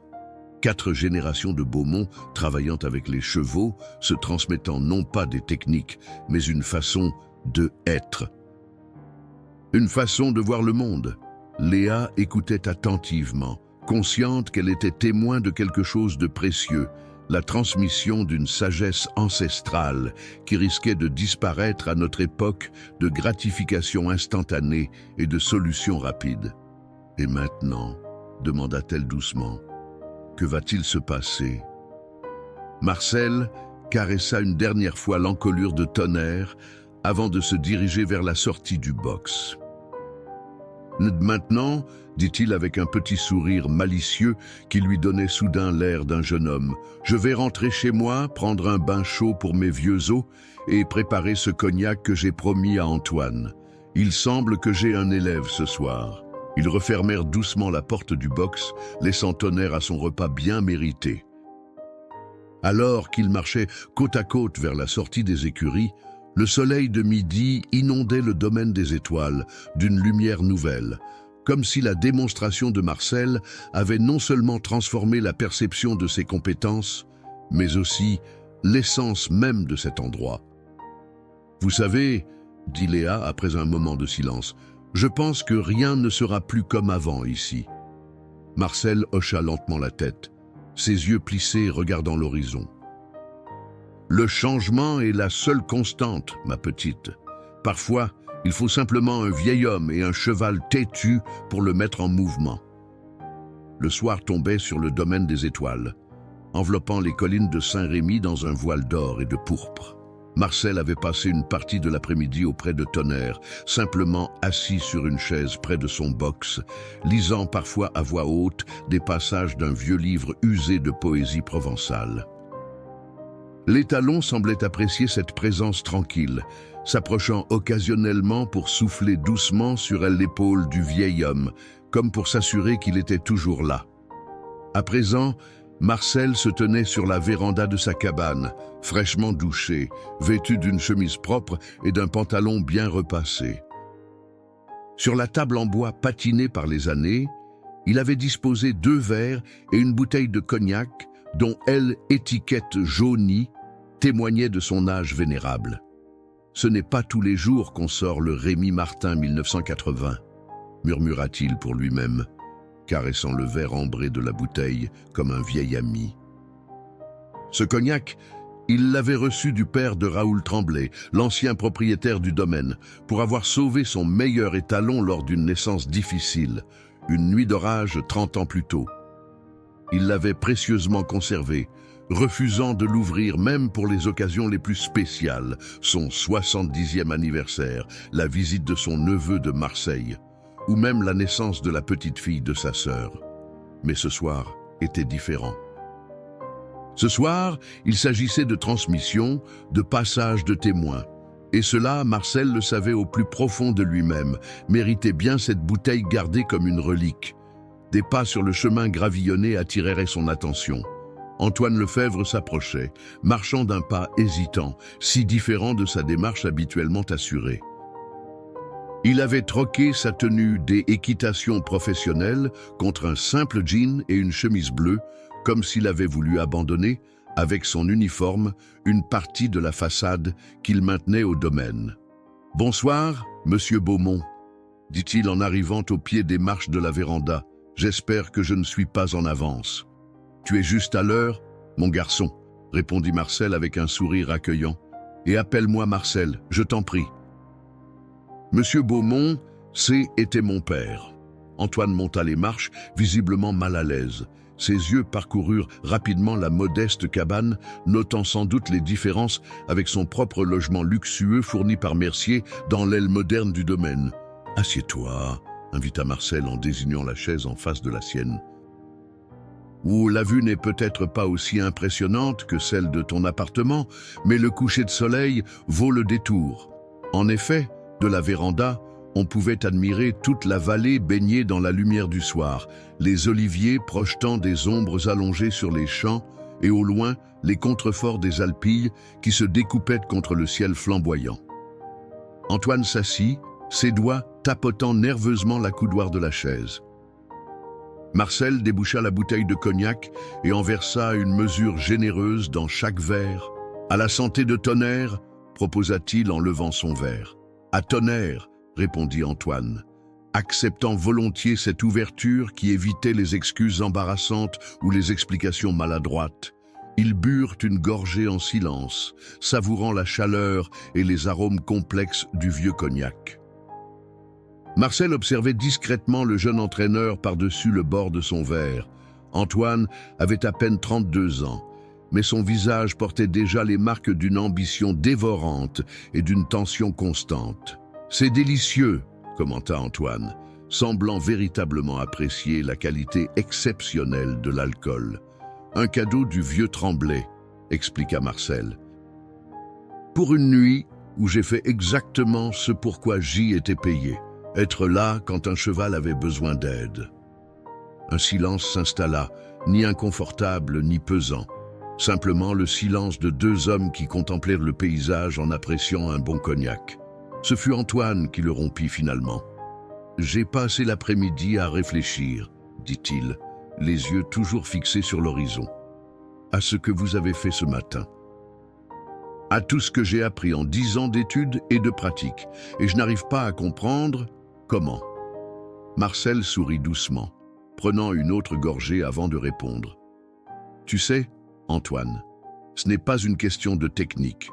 4 générations de Beaumont travaillant avec les chevaux, se transmettant non pas des techniques, mais une façon de être. Une façon de voir le monde. Léa écoutait attentivement, consciente qu'elle était témoin de quelque chose de précieux, la transmission d'une sagesse ancestrale qui risquait de disparaître à notre époque de gratification instantanée et de solutions rapides. « Et maintenant ?» demanda-t-elle doucement. « Que va-t-il se passer ?» Marcel caressa une dernière fois l'encolure de Tonnerre avant de se diriger vers la sortie du box. « Maintenant, dit-il avec un petit sourire malicieux qui lui donnait soudain l'air d'un jeune homme, je vais rentrer chez moi, prendre un bain chaud pour mes vieux os et préparer ce cognac que j'ai promis à Antoine. Il semble que j'ai un élève ce soir. » Ils refermèrent doucement la porte du box, laissant Tonnerre à son repas bien mérité. Alors qu'ils marchaient côte à côte vers la sortie des écuries, le soleil de midi inondait le domaine des étoiles d'une lumière nouvelle, comme si la démonstration de Marcel avait non seulement transformé la perception de ses compétences, mais aussi l'essence même de cet endroit. « Vous savez, » dit Léa après un moment de silence, « je pense que rien ne sera plus comme avant ici. » Marcel hocha lentement la tête, ses yeux plissés regardant l'horizon. « Le changement est la seule constante, ma petite. Parfois, il faut simplement un vieil homme et un cheval têtu pour le mettre en mouvement. » Le soir tombait sur le domaine des étoiles, enveloppant les collines de Saint-Rémy dans un voile d'or et de pourpre. Marcel avait passé une partie de l'après-midi auprès de Tonnerre, simplement assis sur une chaise près de son box, lisant parfois à voix haute des passages d'un vieux livre usé de poésie provençale. L'étalon semblait apprécier cette présence tranquille, s'approchant occasionnellement pour souffler doucement sur l'épaule du vieil homme, comme pour s'assurer qu'il était toujours là. À présent, Marcel se tenait sur la véranda de sa cabane, fraîchement douché, vêtu d'une chemise propre et d'un pantalon bien repassé. Sur la table en bois patinée par les années, il avait disposé 2 verres et une bouteille de cognac dont l'étiquette jaunie témoignait de son âge vénérable. « Ce n'est pas tous les jours qu'on sort le Rémy Martin 1980, » murmura-t-il pour lui-même, caressant le verre ambré de la bouteille comme un vieil ami. Ce cognac, il l'avait reçu du père de Raoul Tremblay, l'ancien propriétaire du domaine, pour avoir sauvé son meilleur étalon lors d'une naissance difficile, une nuit d'orage 30 ans plus tôt. Il l'avait précieusement conservé, refusant de l'ouvrir même pour les occasions les plus spéciales, son 70e anniversaire, la visite de son neveu de Marseille, ou même la naissance de la petite fille de sa sœur. Mais ce soir était différent. Ce soir, il s'agissait de transmission, de passage de témoins. Et cela, Marcel le savait au plus profond de lui-même, méritait bien cette bouteille gardée comme une relique. Des pas sur le chemin gravillonné attireraient son attention. Antoine Lefebvre s'approchait, marchant d'un pas hésitant, si différent de sa démarche habituellement assurée. Il avait troqué sa tenue d'équitation professionnelle contre un simple jean et une chemise bleue, comme s'il avait voulu abandonner, avec son uniforme, une partie de la façade qu'il maintenait au domaine. « Bonsoir, monsieur Beaumont, » dit-il en arrivant au pied des marches de la véranda. « J'espère que je ne suis pas en avance. »« Tu es juste à l'heure, mon garçon, » répondit Marcel avec un sourire accueillant. « Et appelle-moi Marcel, je t'en prie. » Monsieur Beaumont, était mon père. Antoine monta les marches, visiblement mal à l'aise. Ses yeux parcoururent rapidement la modeste cabane, notant sans doute les différences avec son propre logement luxueux fourni par Mercier dans l'aile moderne du domaine. « Assieds-toi », invita Marcel en désignant la chaise en face de la sienne. « Où la vue n'est peut-être pas aussi impressionnante que celle de ton appartement, mais le coucher de soleil vaut le détour. En effet, de la véranda, on pouvait admirer toute la vallée baignée dans la lumière du soir, les oliviers projetant des ombres allongées sur les champs et au loin, les contreforts des Alpilles qui se découpaient contre le ciel flamboyant. Antoine s'assit, ses doigts tapotant nerveusement la coudoir de la chaise. Marcel déboucha la bouteille de cognac et en versa une mesure généreuse dans chaque verre. « À la santé de Tonnerre », proposa-t-il en levant son verre. « À Tonnerre », répondit Antoine, acceptant volontiers cette ouverture qui évitait les excuses embarrassantes ou les explications maladroites. Ils burent une gorgée en silence, savourant la chaleur et les arômes complexes du vieux cognac. Marcel observait discrètement le jeune entraîneur par-dessus le bord de son verre. Antoine avait à peine 32 ans, mais son visage portait déjà les marques d'une ambition dévorante et d'une tension constante. « C'est délicieux », commenta Antoine, semblant véritablement apprécier la qualité exceptionnelle de l'alcool. « Un cadeau du vieux Tremblay », expliqua Marcel. « Pour une nuit où j'ai fait exactement ce pourquoi j'y étais payé, être là quand un cheval avait besoin d'aide. » Un silence s'installa, ni inconfortable ni pesant. Simplement le silence de deux hommes qui contemplèrent le paysage en appréciant un bon cognac. Ce fut Antoine qui le rompit finalement. « J'ai passé l'après-midi à réfléchir, » dit-il, les yeux toujours fixés sur l'horizon. « À ce que vous avez fait ce matin. À tout ce que j'ai appris en 10 ans d'études et de pratiques, et je n'arrive pas à comprendre comment. » Marcel sourit doucement, prenant une autre gorgée avant de répondre. « Tu sais, Antoine, ce n'est pas une question de technique.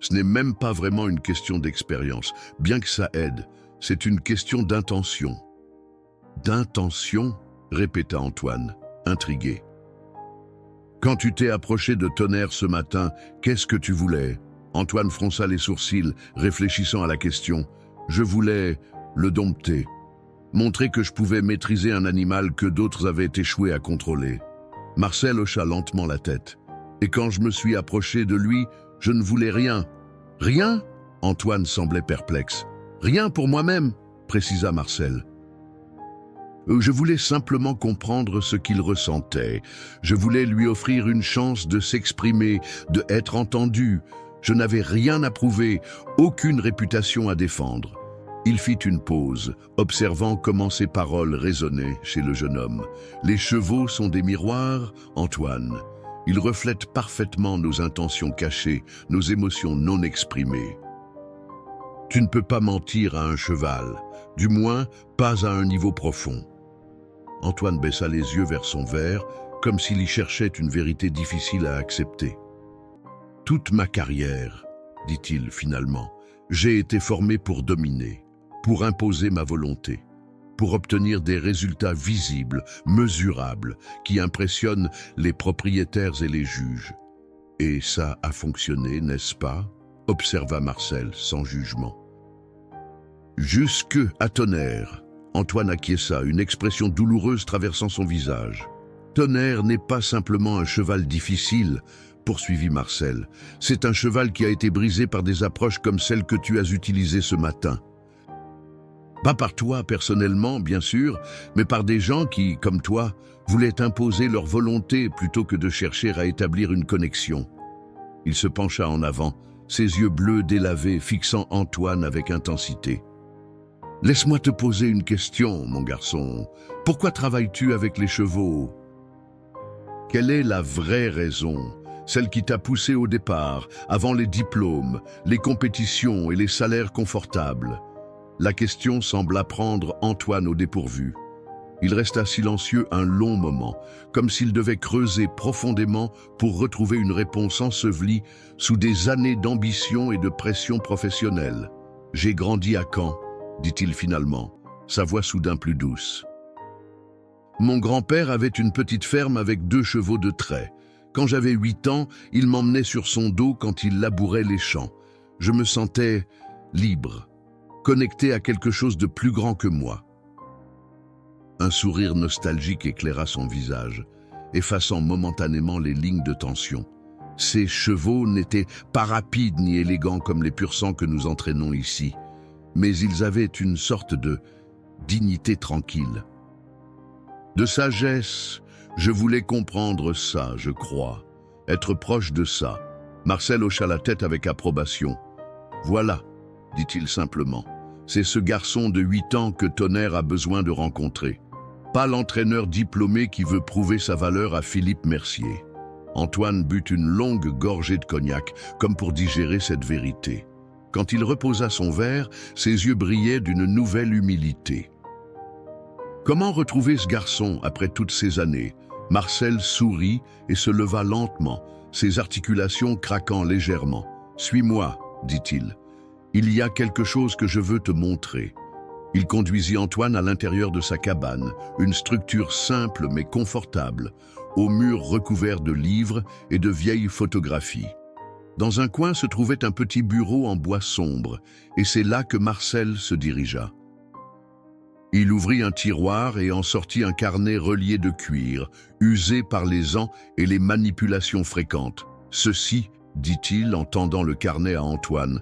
Ce n'est même pas vraiment une question d'expérience, bien que ça aide. C'est une question d'intention. » « D'intention ?» répéta Antoine, intrigué. « Quand tu t'es approché de Tonnerre ce matin, qu'est-ce que tu voulais ?» Antoine fronça les sourcils, réfléchissant à la question. « Je voulais le dompter, montrer que je pouvais maîtriser un animal que d'autres avaient échoué à contrôler. » Marcel hocha lentement la tête. « Et quand je me suis approché de lui, je ne voulais rien. »« Rien ?» Antoine semblait perplexe. « Rien pour moi-même, » précisa Marcel. « Je voulais simplement comprendre ce qu'il ressentait. Je voulais lui offrir une chance de s'exprimer, de être entendu. Je n'avais rien à prouver, aucune réputation à défendre. » Il fit une pause, observant comment ses paroles résonnaient chez le jeune homme. « Les chevaux sont des miroirs, Antoine. Ils reflètent parfaitement nos intentions cachées, nos émotions non exprimées. Tu ne peux pas mentir à un cheval, du moins pas à un niveau profond. » Antoine baissa les yeux vers son verre, comme s'il y cherchait une vérité difficile à accepter. « Toute ma carrière, dit-il finalement, j'ai été formé pour dominer, pour imposer ma volonté, pour obtenir des résultats visibles, mesurables, qui impressionnent les propriétaires et les juges. Et ça a fonctionné, n'est-ce pas ?» observa Marcel sans jugement. « Jusque à Tonnerre. » Antoine acquiesça, une expression douloureuse traversant son visage. « Tonnerre n'est pas simplement un cheval difficile, » poursuivit Marcel. « C'est un cheval qui a été brisé par des approches comme celle que tu as utilisée ce matin. Pas par toi personnellement, bien sûr, mais par des gens qui, comme toi, voulaient imposer leur volonté plutôt que de chercher à établir une connexion. » Il se pencha en avant, ses yeux bleus délavés fixant Antoine avec intensité. « Laisse-moi te poser une question, mon garçon. Pourquoi travailles-tu avec les chevaux? Quelle est la vraie raison, celle qui t'a poussé au départ, avant les diplômes, les compétitions et les salaires confortables ?» La question sembla prendre Antoine au dépourvu. Il resta silencieux un long moment, comme s'il devait creuser profondément pour retrouver une réponse ensevelie sous des années d'ambition et de pression professionnelle. « J'ai grandi à Caen, » dit-il finalement, sa voix soudain plus douce. « Mon grand-père avait une petite ferme avec 2 chevaux de trait. Quand j'avais 8 ans, il m'emmenait sur son dos quand il labourait les champs. Je me sentais libre, connecté à quelque chose de plus grand que moi. Un sourire nostalgique éclaira son visage, effaçant momentanément les lignes de tension. Ces chevaux n'étaient pas rapides ni élégants comme les pur-sangs que nous entraînons ici, mais ils avaient une sorte de dignité tranquille. De sagesse, je voulais comprendre ça, je crois, être proche de ça. Marcel hocha la tête avec approbation. « Voilà, dit-il simplement, c'est ce garçon de 8 ans que Tonnerre a besoin de rencontrer. Pas l'entraîneur diplômé qui veut prouver sa valeur à Philippe Mercier. » Antoine but une longue gorgée de cognac, comme pour digérer cette vérité. Quand il reposa son verre, ses yeux brillaient d'une nouvelle humilité. Comment retrouver ce garçon après toutes ces années? Marcel sourit et se leva lentement, ses articulations craquant légèrement. « Suis-moi, dit-il. Il y a quelque chose que je veux te montrer. » Il conduisit Antoine à l'intérieur de sa cabane, une structure simple mais confortable, aux murs recouverts de livres et de vieilles photographies. Dans un coin se trouvait un petit bureau en bois sombre, et c'est là que Marcel se dirigea. Il ouvrit un tiroir et en sortit un carnet relié de cuir, usé par les ans et les manipulations fréquentes. « Ceci, dit-il en tendant le carnet à Antoine,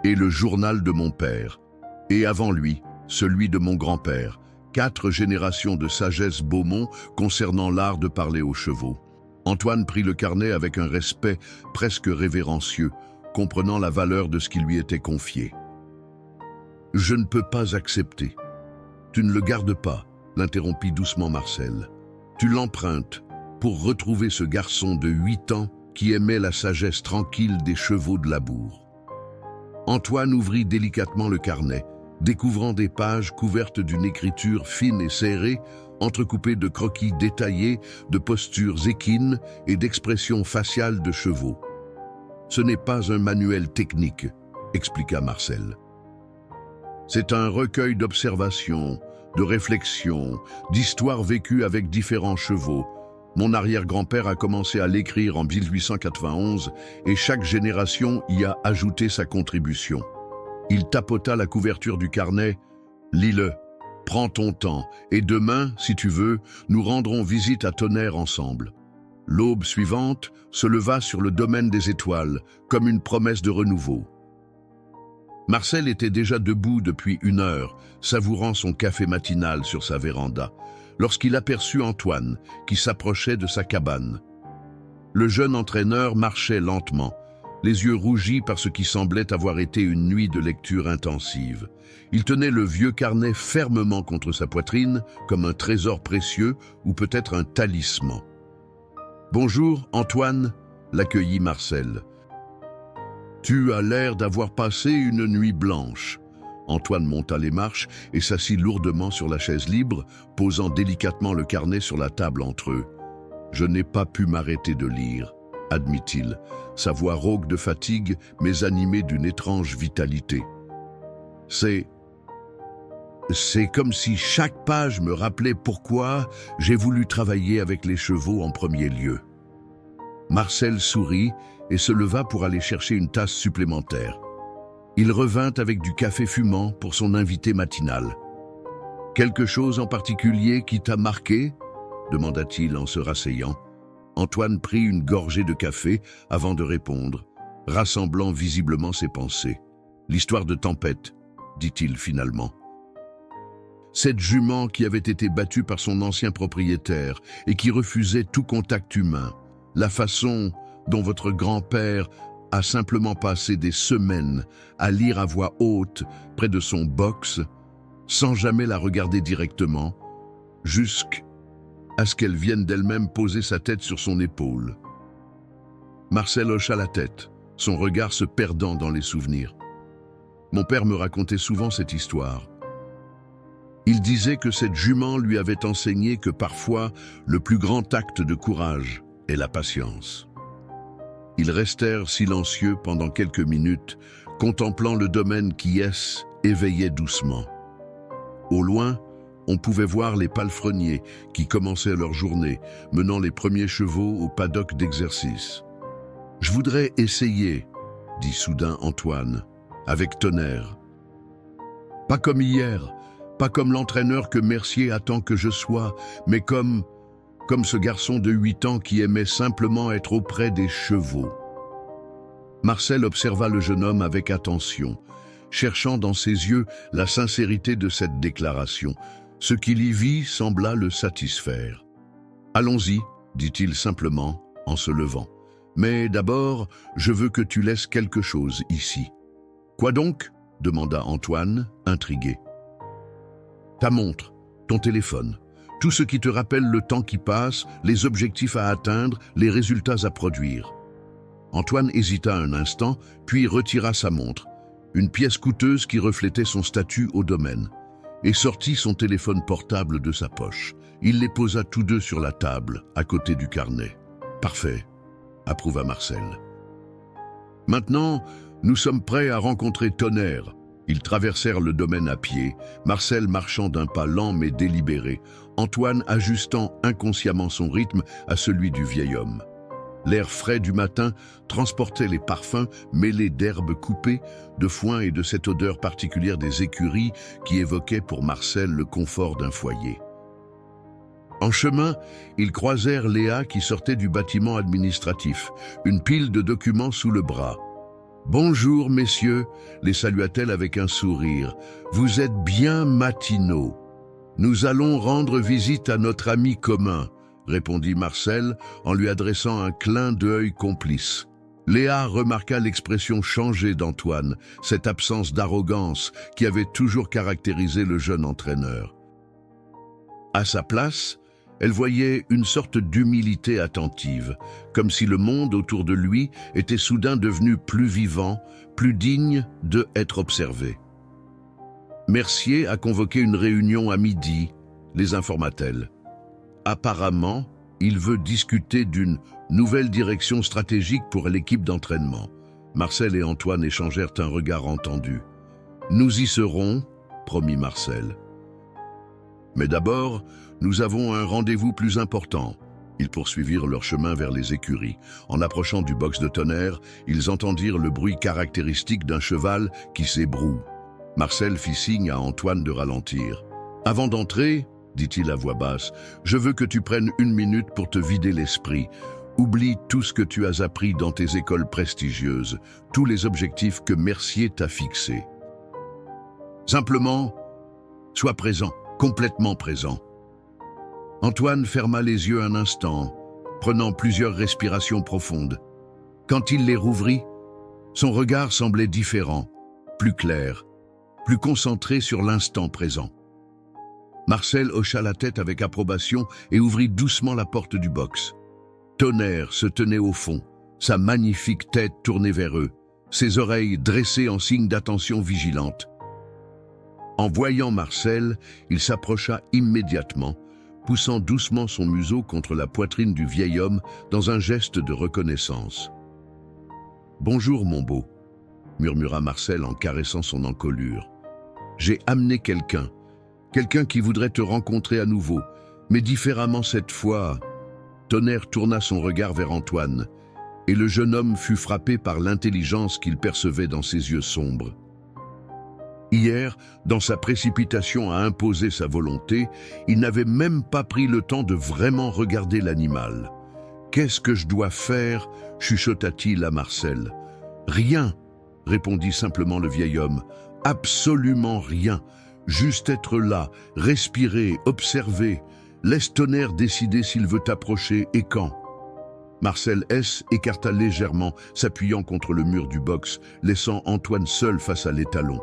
est le journal de mon père, et avant lui, celui de mon grand-père, 4 générations de sagesse Beaumont concernant l'art de parler aux chevaux. » Antoine prit le carnet avec un respect presque révérencieux, comprenant la valeur de ce qui lui était confié. « Je ne peux pas accepter. »« Tu ne le gardes pas, » l'interrompit doucement Marcel. « Tu l'empruntes pour retrouver ce garçon de 8 ans qui aimait la sagesse tranquille des chevaux de labour. » Antoine ouvrit délicatement le carnet, découvrant des pages couvertes d'une écriture fine et serrée, entrecoupée de croquis détaillés, de postures équines et d'expressions faciales de chevaux. « Ce n'est pas un manuel technique, » expliqua Marcel. « C'est un recueil d'observations, de réflexions, d'histoires vécues avec différents chevaux. Mon arrière-grand-père a commencé à l'écrire en 1891 et chaque génération y a ajouté sa contribution. » Il tapota la couverture du carnet. « Lis-le, prends ton temps, et demain, si tu veux, nous rendrons visite à Tonnerre ensemble. » L'aube suivante se leva sur le domaine des étoiles, comme une promesse de renouveau. Marcel était déjà debout depuis 1 heure, savourant son café matinal sur sa véranda, lorsqu'il aperçut Antoine, qui s'approchait de sa cabane. Le jeune entraîneur marchait lentement, les yeux rougis par ce qui semblait avoir été une nuit de lecture intensive. Il tenait le vieux carnet fermement contre sa poitrine, comme un trésor précieux ou peut-être un talisman. « Bonjour, Antoine » l'accueillit Marcel. « Tu as l'air d'avoir passé une nuit blanche. » Antoine monta les marches et s'assit lourdement sur la chaise libre, posant délicatement le carnet sur la table entre eux. « Je n'ai pas pu m'arrêter de lire, » admit-il, sa voix rauque de fatigue mais animée d'une étrange vitalité. « C'est comme si chaque page me rappelait pourquoi j'ai voulu travailler avec les chevaux en premier lieu. » Marcel sourit et se leva pour aller chercher une tasse supplémentaire. Il revint avec du café fumant pour son invité matinal. « Quelque chose en particulier qui t'a marqué ?» demanda-t-il en se rasseyant. Antoine prit une gorgée de café avant de répondre, rassemblant visiblement ses pensées. « L'histoire de Tempête, » dit-il finalement. Cette jument qui avait été battue par son ancien propriétaire et qui refusait tout contact humain. La façon dont votre grand-père a simplement passé des semaines à lire à voix haute près de son box, sans jamais la regarder directement, jusqu'à ce qu'elle vienne d'elle-même poser sa tête sur son épaule. Marcel hocha la tête, son regard se perdant dans les souvenirs. Mon père me racontait souvent cette histoire. Il disait que cette jument lui avait enseigné que parfois, le plus grand acte de courage est la patience. Ils restèrent silencieux pendant quelques minutes, contemplant le domaine qui éveillait doucement. Au loin, On pouvait voir les palefreniers qui commençaient leur journée, menant les premiers chevaux au paddock d'exercice. « Je voudrais essayer », dit soudain Antoine, avec Tonnerre. « Pas comme hier, pas comme l'entraîneur que Mercier attend que je sois, mais comme ce garçon de 8 ans qui aimait simplement être auprès des chevaux. » Marcel observa le jeune homme avec attention, cherchant dans ses yeux la sincérité de cette déclaration. Ce qu'il y vit sembla le satisfaire. « Allons-y, dit-il simplement, en se levant. Mais d'abord, je veux que tu laisses quelque chose ici. »« Quoi donc ?» demanda Antoine, intrigué. « Ta montre, ton téléphone, tout ce qui te rappelle le temps qui passe, les objectifs à atteindre, les résultats à produire. » Antoine hésita un instant, puis retira sa montre, une pièce coûteuse qui reflétait son statut au domaine, et sortit son téléphone portable de sa poche. Il les posa tous deux sur la table, à côté du carnet. « Parfait », approuva Marcel. « Maintenant, nous sommes prêts à rencontrer Tonnerre. » Ils traversèrent le domaine à pied, Marcel marchant d'un pas lent mais délibéré, Antoine ajustant inconsciemment son rythme à celui du vieil homme. L'air frais du matin transportait les parfums mêlés d'herbes coupées, de foin et de cette odeur particulière des écuries qui évoquait pour Marcel le confort d'un foyer. En chemin, ils croisèrent Léa qui sortait du bâtiment administratif, une pile de documents sous le bras. « Bonjour, messieurs », les salua-t-elle avec un sourire. « Vous êtes bien matinaux. Nous allons rendre visite à notre ami commun, » répondit Marcel en lui adressant un clin d'œil complice. Léa remarqua l'expression changée d'Antoine, cette absence d'arrogance qui avait toujours caractérisé le jeune entraîneur. À sa place, elle voyait une sorte d'humilité attentive, comme si le monde autour de lui était soudain devenu plus vivant, plus digne de être observé. Mercier a convoqué une réunion à midi, les informa-t-elle. Apparemment, il veut discuter d'une nouvelle direction stratégique pour l'équipe d'entraînement. Marcel et Antoine échangèrent un regard entendu. « Nous y serons », promit Marcel. « Mais d'abord, nous avons un rendez-vous plus important. » Ils poursuivirent leur chemin vers les écuries. En approchant du box de Tonnerre, ils entendirent le bruit caractéristique d'un cheval qui s'ébroue. Marcel fit signe à Antoine de ralentir. « Avant d'entrer, » dit-il à voix basse, « je veux que tu prennes 1 minute pour te vider l'esprit. Oublie tout ce que tu as appris dans tes écoles prestigieuses, tous les objectifs que Mercier t'a fixés. Simplement, sois présent, complètement présent. » Antoine ferma les yeux un instant, prenant plusieurs respirations profondes. Quand il les rouvrit, son regard semblait différent, plus clair, plus concentré sur l'instant présent. Marcel hocha la tête avec approbation et ouvrit doucement la porte du box. Tonnerre se tenait au fond, sa magnifique tête tournée vers eux, ses oreilles dressées en signe d'attention vigilante. En voyant Marcel, il s'approcha immédiatement, poussant doucement son museau contre la poitrine du vieil homme dans un geste de reconnaissance. « Bonjour, mon beau », murmura Marcel en caressant son encolure. « J'ai amené quelqu'un qui voudrait te rencontrer à nouveau, mais différemment cette fois. » Tonnerre tourna son regard vers Antoine, et le jeune homme fut frappé par l'intelligence qu'il percevait dans ses yeux sombres. Hier, dans sa précipitation à imposer sa volonté, il n'avait même pas pris le temps de vraiment regarder l'animal. « Qu'est-ce que je dois faire ?» chuchota-t-il à Marcel. « Rien », répondit simplement le vieil homme. « Absolument rien. Juste être là, respirer, observer. Laisse Tonnerre décider s'il veut t'approcher et quand. » Marcel S. écarta légèrement, s'appuyant contre le mur du box, laissant Antoine seul face à l'étalon.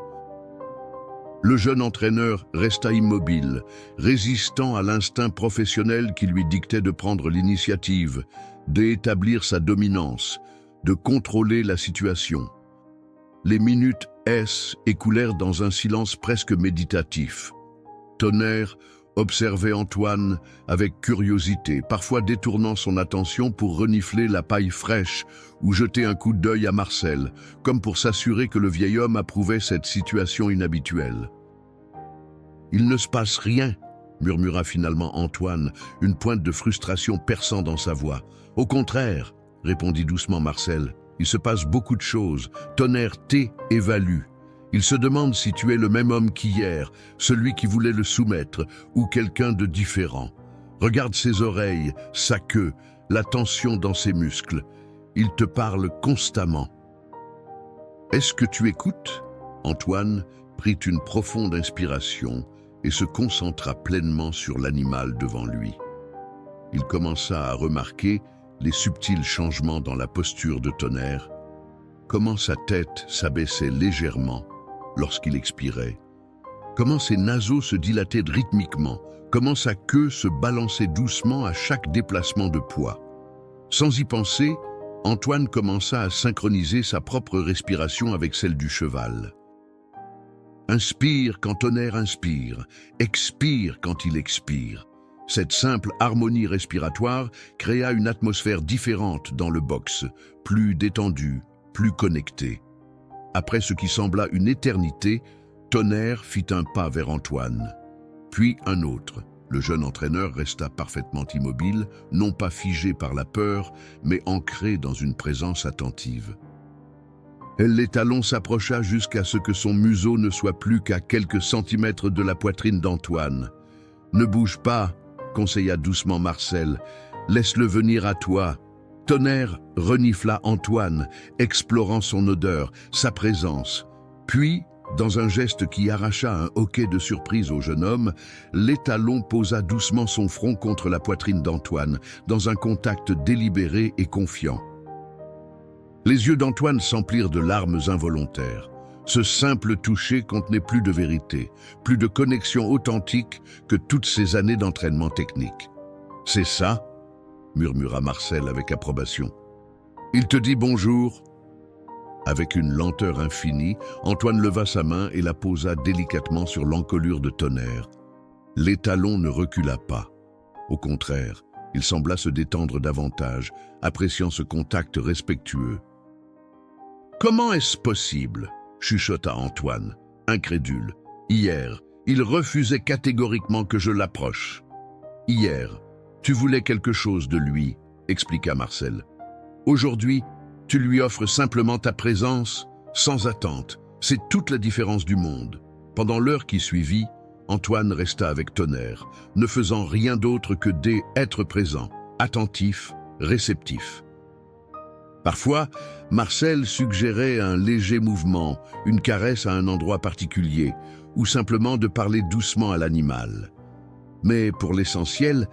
Le jeune entraîneur resta immobile, résistant à l'instinct professionnel qui lui dictait de prendre l'initiative, d'établir sa dominance, de contrôler la situation. Les minutes écoulèrent dans un silence presque méditatif. Tonnerre observait Antoine avec curiosité, parfois détournant son attention pour renifler la paille fraîche ou jeter un coup d'œil à Marcel, comme pour s'assurer que le vieil homme approuvait cette situation inhabituelle. « Il ne se passe rien », murmura finalement Antoine, une pointe de frustration perçant dans sa voix. Au contraire, répondit doucement Marcel, il se passe beaucoup de choses. Tonnerre t'évalue. Il se demande si tu es le même homme qu'hier, celui qui voulait le soumettre, ou quelqu'un de différent. Regarde ses oreilles, sa queue, la tension dans ses muscles. Il te parle constamment. Est-ce que tu écoutes ? Antoine prit une profonde inspiration et se concentra pleinement sur l'animal devant lui. Il commença à remarquer les subtils changements dans la posture de Tonnerre, comment sa tête s'abaissait légèrement lorsqu'il expirait, comment ses naseaux se dilataient rythmiquement, comment sa queue se balançait doucement à chaque déplacement de poids. Sans y penser, Antoine commença à synchroniser sa propre respiration avec celle du cheval. Inspire quand Tonnerre inspire, expire quand il expire. Cette simple harmonie respiratoire créa une atmosphère différente dans le box, plus détendue, plus connectée. Après ce qui sembla une éternité, Tonnerre fit un pas vers Antoine, puis un autre. Le jeune entraîneur resta parfaitement immobile, non pas figé par la peur, mais ancré dans une présence attentive. L'étalon s'approcha jusqu'à ce que son museau ne soit plus qu'à quelques centimètres de la poitrine d'Antoine. « Ne bouge pas », conseilla doucement Marcel. « Laisse-le venir à toi. » Tonnerre renifla Antoine, explorant son odeur, sa présence. Puis, dans un geste qui arracha un hoquet de surprise au jeune homme, l'étalon posa doucement son front contre la poitrine d'Antoine, dans un contact délibéré et confiant. Les yeux d'Antoine s'emplirent de larmes involontaires. Ce simple toucher contenait plus de vérité, plus de connexion authentique que toutes ces années d'entraînement technique. « C'est ça ?» murmura Marcel avec approbation. « Il te dit bonjour ?» Avec une lenteur infinie, Antoine leva sa main et la posa délicatement sur l'encolure de Tonnerre. L'étalon ne recula pas. Au contraire, il sembla se détendre davantage, appréciant ce contact respectueux. « Comment est-ce possible ?» chuchota Antoine, incrédule. « Hier, il refusait catégoriquement que je l'approche. »« Hier, tu voulais quelque chose de lui, » expliqua Marcel. « Aujourd'hui, tu lui offres simplement ta présence, sans attente. C'est toute la différence du monde. » Pendant l'heure qui suivit, Antoine resta avec Tonnerre, ne faisant rien d'autre que d'être présent, attentif, réceptif. Parfois, Marcel suggérait un léger mouvement, une caresse à un endroit particulier, ou simplement de parler doucement à l'animal. Mais pour l'essentiel,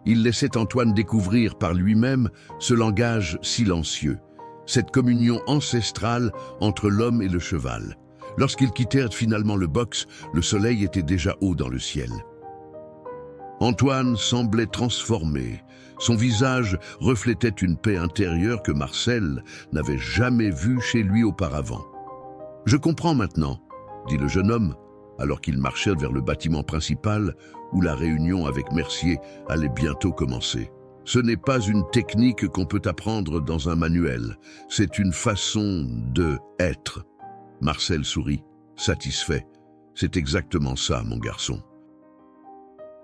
il laissait Antoine découvrir par lui-même ce langage silencieux, cette communion ancestrale entre l'homme et le cheval. Lorsqu'ils quittèrent finalement le box, le soleil était déjà haut dans le ciel. Antoine semblait transformé. Son visage reflétait une paix intérieure que Marcel n'avait jamais vue chez lui auparavant. « Je comprends maintenant », dit le jeune homme, alors qu'ils marchèrent vers le bâtiment principal où la réunion avec Mercier allait bientôt commencer. « Ce n'est pas une technique qu'on peut apprendre dans un manuel, c'est une façon de être. » Marcel sourit, satisfait. « C'est exactement ça, mon garçon. »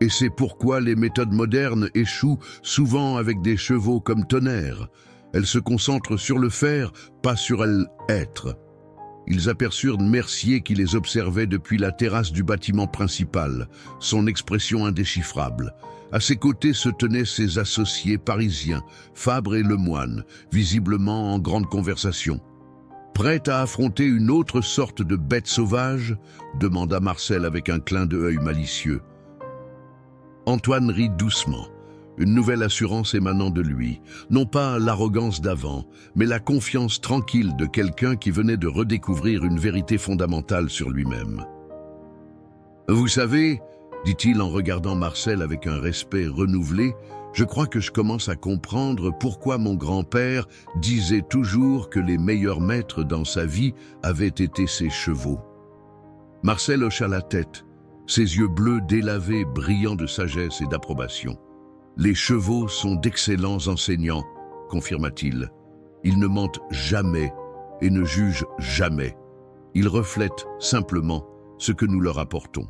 Et c'est pourquoi les méthodes modernes échouent souvent avec des chevaux comme Tonnerre. Elles se concentrent sur le faire, pas sur l'être. Ils aperçurent Mercier qui les observait depuis la terrasse du bâtiment principal, son expression indéchiffrable. À ses côtés se tenaient ses associés parisiens, Fabre et Lemoine, visiblement en grande conversation. « Prêt à affronter une autre sorte de bête sauvage ?» demanda Marcel avec un clin d'œil malicieux. Antoine rit doucement, une nouvelle assurance émanant de lui, non pas l'arrogance d'avant, mais la confiance tranquille de quelqu'un qui venait de redécouvrir une vérité fondamentale sur lui-même. « Vous savez, » dit-il en regardant Marcel avec un respect renouvelé, « je crois que je commence à comprendre pourquoi mon grand-père disait toujours que les meilleurs maîtres dans sa vie avaient été ses chevaux. » Marcel hocha la tête, ses yeux bleus délavés brillant de sagesse et d'approbation. « Les chevaux sont d'excellents enseignants, » confirma-t-il. « Ils ne mentent jamais et ne jugent jamais. Ils reflètent simplement ce que nous leur apportons. »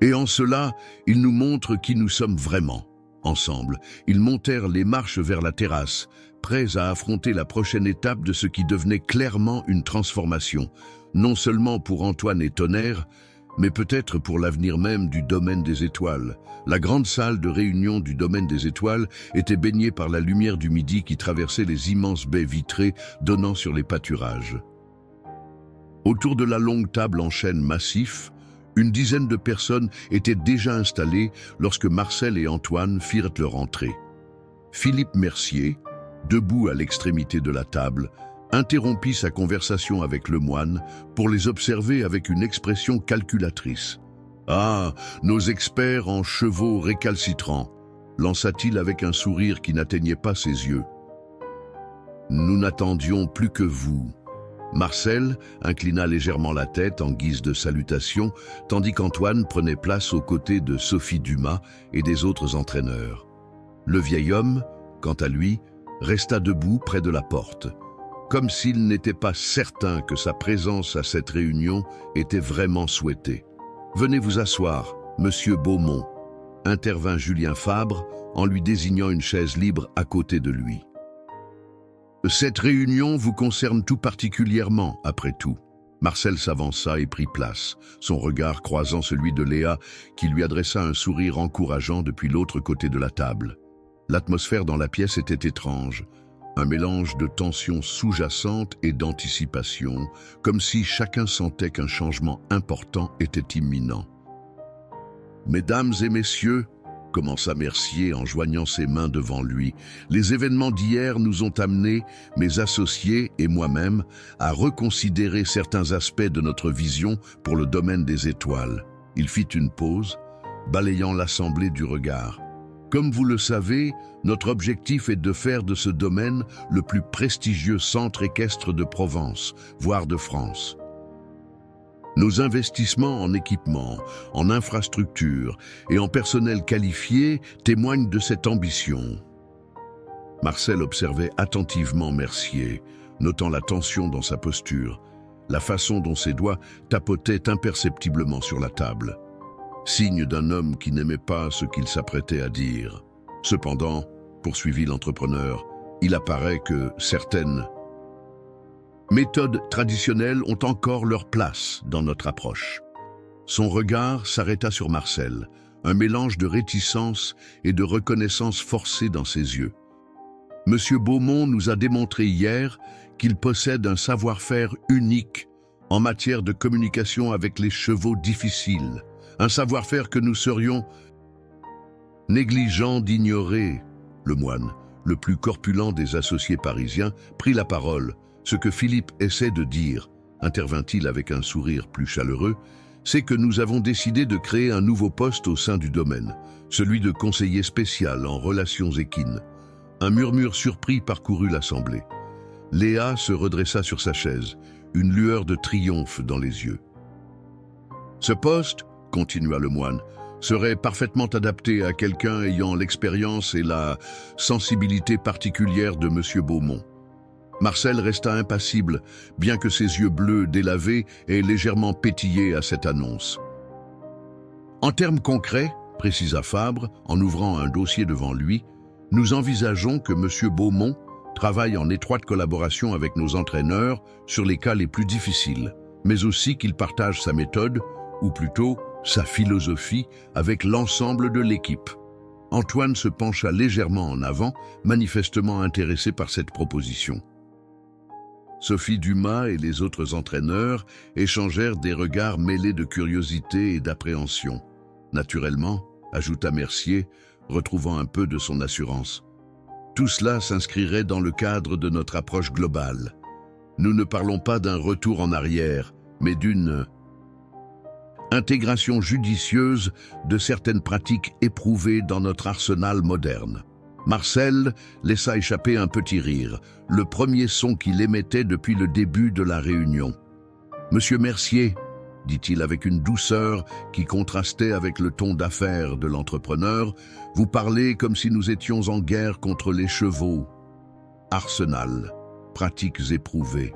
Et en cela, ils nous montrent qui nous sommes vraiment. Ensemble, ils montèrent les marches vers la terrasse, prêts à affronter la prochaine étape de ce qui devenait clairement une transformation, non seulement pour Antoine et Tonnerre, mais peut-être pour l'avenir même du domaine des étoiles. La grande salle de réunion du domaine des étoiles était baignée par la lumière du midi qui traversait les immenses baies vitrées donnant sur les pâturages. Autour de la longue table en chêne massif, une dizaine de personnes étaient déjà installées lorsque Marcel et Antoine firent leur entrée. Philippe Mercier, debout à l'extrémité de la table, interrompit sa conversation avec le moine pour les observer avec une expression calculatrice. « Ah, nos experts en chevaux récalcitrants !» lança-t-il avec un sourire qui n'atteignait pas ses yeux. « Nous n'attendions plus que vous. » Marcel inclina légèrement la tête en guise de salutation, tandis qu'Antoine prenait place aux côtés de Sophie Dumas et des autres entraîneurs. Le vieil homme, quant à lui, resta debout près de la porte, comme s'il n'était pas certain que sa présence à cette réunion était vraiment souhaitée. « Venez vous asseoir, monsieur Beaumont », intervint Julien Fabre en lui désignant une chaise libre à côté de lui. Cette réunion vous concerne tout particulièrement, après tout. Marcel s'avança et prit place, son regard croisant celui de Léa, qui lui adressa un sourire encourageant depuis l'autre côté de la table. L'atmosphère dans la pièce était étrange, un mélange de tension sous-jacente et d'anticipation, comme si chacun sentait qu'un changement important était imminent. « Mesdames et messieurs, » commença Mercier en joignant ses mains devant lui. « Les événements d'hier nous ont amenés, mes associés et moi-même, à reconsidérer certains aspects de notre vision pour le domaine des étoiles. » Il fit une pause, balayant l'assemblée du regard. « Comme vous le savez, notre objectif est de faire de ce domaine le plus prestigieux centre équestre de Provence, voire de France. Nos investissements en équipement, en infrastructures et en personnel qualifié témoignent de cette ambition. » Marcel observait attentivement Mercier, notant la tension dans sa posture, la façon dont ses doigts tapotaient imperceptiblement sur la table. Signe d'un homme qui n'aimait pas ce qu'il s'apprêtait à dire. Cependant, poursuivit l'entrepreneur, il apparaît que certaines méthodes traditionnelles ont encore leur place dans notre approche. Son regard s'arrêta sur Marcel, un mélange de réticence et de reconnaissance forcée dans ses yeux. Monsieur Beaumont nous a démontré hier qu'il possède un savoir-faire unique en matière de communication avec les chevaux difficiles, un savoir-faire que nous serions négligents d'ignorer. Le moine, le plus corpulent des associés parisiens, prit la parole. Ce que Philippe essaie de dire, intervint-il avec un sourire plus chaleureux, c'est que nous avons décidé de créer un nouveau poste au sein du domaine, celui de conseiller spécial en relations équines. Un murmure surpris parcourut l'assemblée. Léa se redressa sur sa chaise, une lueur de triomphe dans les yeux. « Ce poste, continua le moine, serait parfaitement adapté à quelqu'un ayant l'expérience et la sensibilité particulière de monsieur Beaumont. » Marcel resta impassible, bien que ses yeux bleus délavés aient légèrement pétillé à cette annonce. « En termes concrets, précisa Fabre, en ouvrant un dossier devant lui, nous envisageons que M. Beaumont travaille en étroite collaboration avec nos entraîneurs sur les cas les plus difficiles, mais aussi qu'il partage sa méthode, ou plutôt sa philosophie, avec l'ensemble de l'équipe. » Antoine se pencha légèrement en avant, manifestement intéressé par cette proposition. Sophie Dumas et les autres entraîneurs échangèrent des regards mêlés de curiosité et d'appréhension. Naturellement, ajouta Mercier, retrouvant un peu de son assurance. Tout cela s'inscrirait dans le cadre de notre approche globale. Nous ne parlons pas d'un retour en arrière, mais d'une intégration judicieuse de certaines pratiques éprouvées dans notre arsenal moderne. Marcel laissa échapper un petit rire, le premier son qu'il émettait depuis le début de la réunion. « Monsieur Mercier, » dit-il avec une douceur qui contrastait avec le ton d'affaires de l'entrepreneur, « vous parlez comme si nous étions en guerre contre les chevaux. Arsenal, pratiques éprouvées. »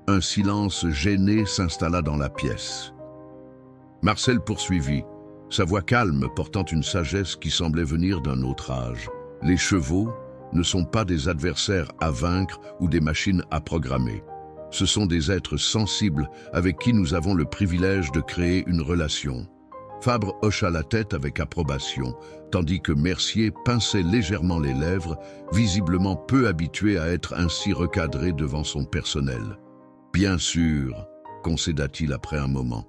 Un silence gêné s'installa dans la pièce. Marcel poursuivit, sa voix calme portant une sagesse qui semblait venir d'un autre âge. Les chevaux ne sont pas des adversaires à vaincre ou des machines à programmer. Ce sont des êtres sensibles avec qui nous avons le privilège de créer une relation. Fabre hocha la tête avec approbation, tandis que Mercier pinçait légèrement les lèvres, visiblement peu habitué à être ainsi recadré devant son personnel. « Bien sûr », concéda-t-il après un moment.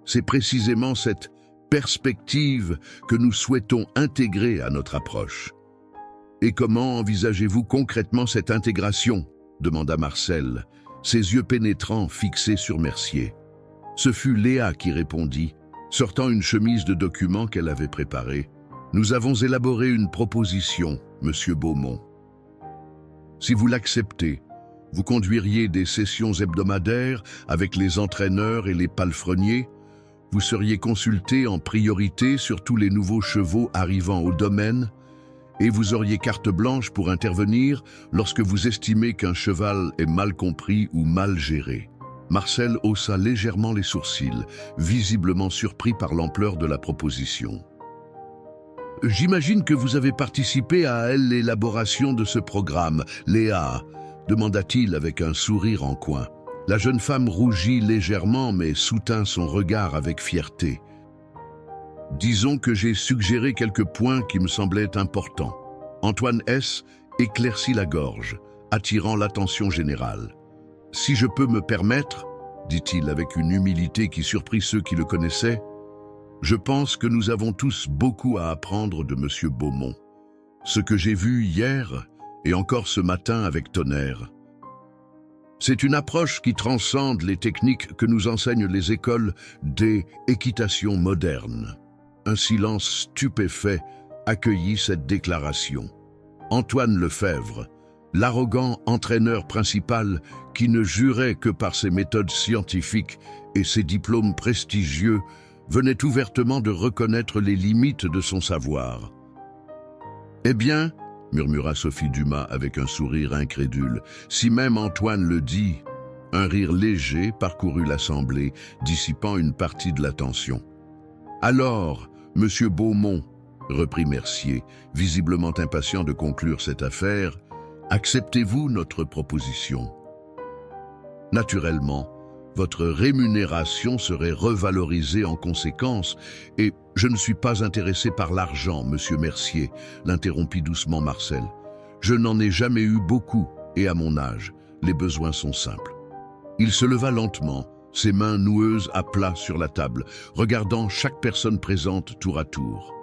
C'est précisément cette perspective que nous souhaitons intégrer à notre approche. « Et comment envisagez-vous concrètement cette intégration ?» demanda Marcel, ses yeux pénétrants fixés sur Mercier. Ce fut Léa qui répondit, sortant une chemise de documents qu'elle avait préparée. « Nous avons élaboré une proposition, Monsieur Beaumont. Si vous l'acceptez, vous conduiriez des sessions hebdomadaires avec les entraîneurs et les palefreniers. Vous seriez consulté en priorité sur tous les nouveaux chevaux arrivant au domaine et vous auriez carte blanche pour intervenir lorsque vous estimez qu'un cheval est mal compris ou mal géré. » Marcel haussa légèrement les sourcils, visiblement surpris par l'ampleur de la proposition. « J'imagine que vous avez participé à l'élaboration de ce programme, Léa ?» demanda-t-il avec un sourire en coin. La jeune femme rougit légèrement mais soutint son regard avec fierté. « Disons que j'ai suggéré quelques points qui me semblaient importants. » Antoine S. éclaircit la gorge, attirant l'attention générale. « Si je peux me permettre, dit-il avec une humilité qui surprit ceux qui le connaissaient, je pense que nous avons tous beaucoup à apprendre de Monsieur Beaumont. Ce que j'ai vu hier et encore ce matin avec Tonnerre. C'est une approche qui transcende les techniques que nous enseignent les écoles des équitations modernes. » Un silence stupéfait accueillit cette déclaration. Antoine Lefebvre, l'arrogant entraîneur principal qui ne jurait que par ses méthodes scientifiques et ses diplômes prestigieux, venait ouvertement de reconnaître les limites de son savoir. « Eh bien, » murmura Sophie Dumas avec un sourire incrédule, « si même Antoine le dit !» Un rire léger parcourut l'assemblée, dissipant une partie de l'attention. « Alors, Monsieur Beaumont, » reprit Mercier, visiblement impatient de conclure cette affaire, « acceptez-vous notre proposition ? Naturellement, votre rémunération serait revalorisée en conséquence, et je ne suis pas intéressé par l'argent, Monsieur Mercier, » l'interrompit doucement Marcel. « Je n'en ai jamais eu beaucoup, et à mon âge, les besoins sont simples. » Il se leva lentement, ses mains noueuses à plat sur la table, regardant chaque personne présente tour à tour.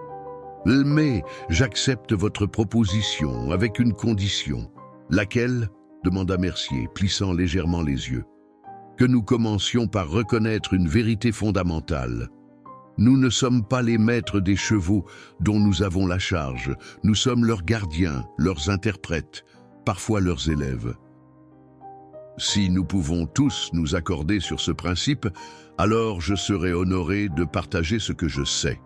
« Mais j'accepte votre proposition avec une condition. »« Laquelle ?» demanda Mercier, plissant légèrement les yeux. « Que nous commencions par reconnaître une vérité fondamentale. Nous ne sommes pas les maîtres des chevaux dont nous avons la charge. Nous sommes leurs gardiens, leurs interprètes, parfois leurs élèves. Si nous pouvons tous nous accorder sur ce principe, alors je serai honoré de partager ce que je sais. »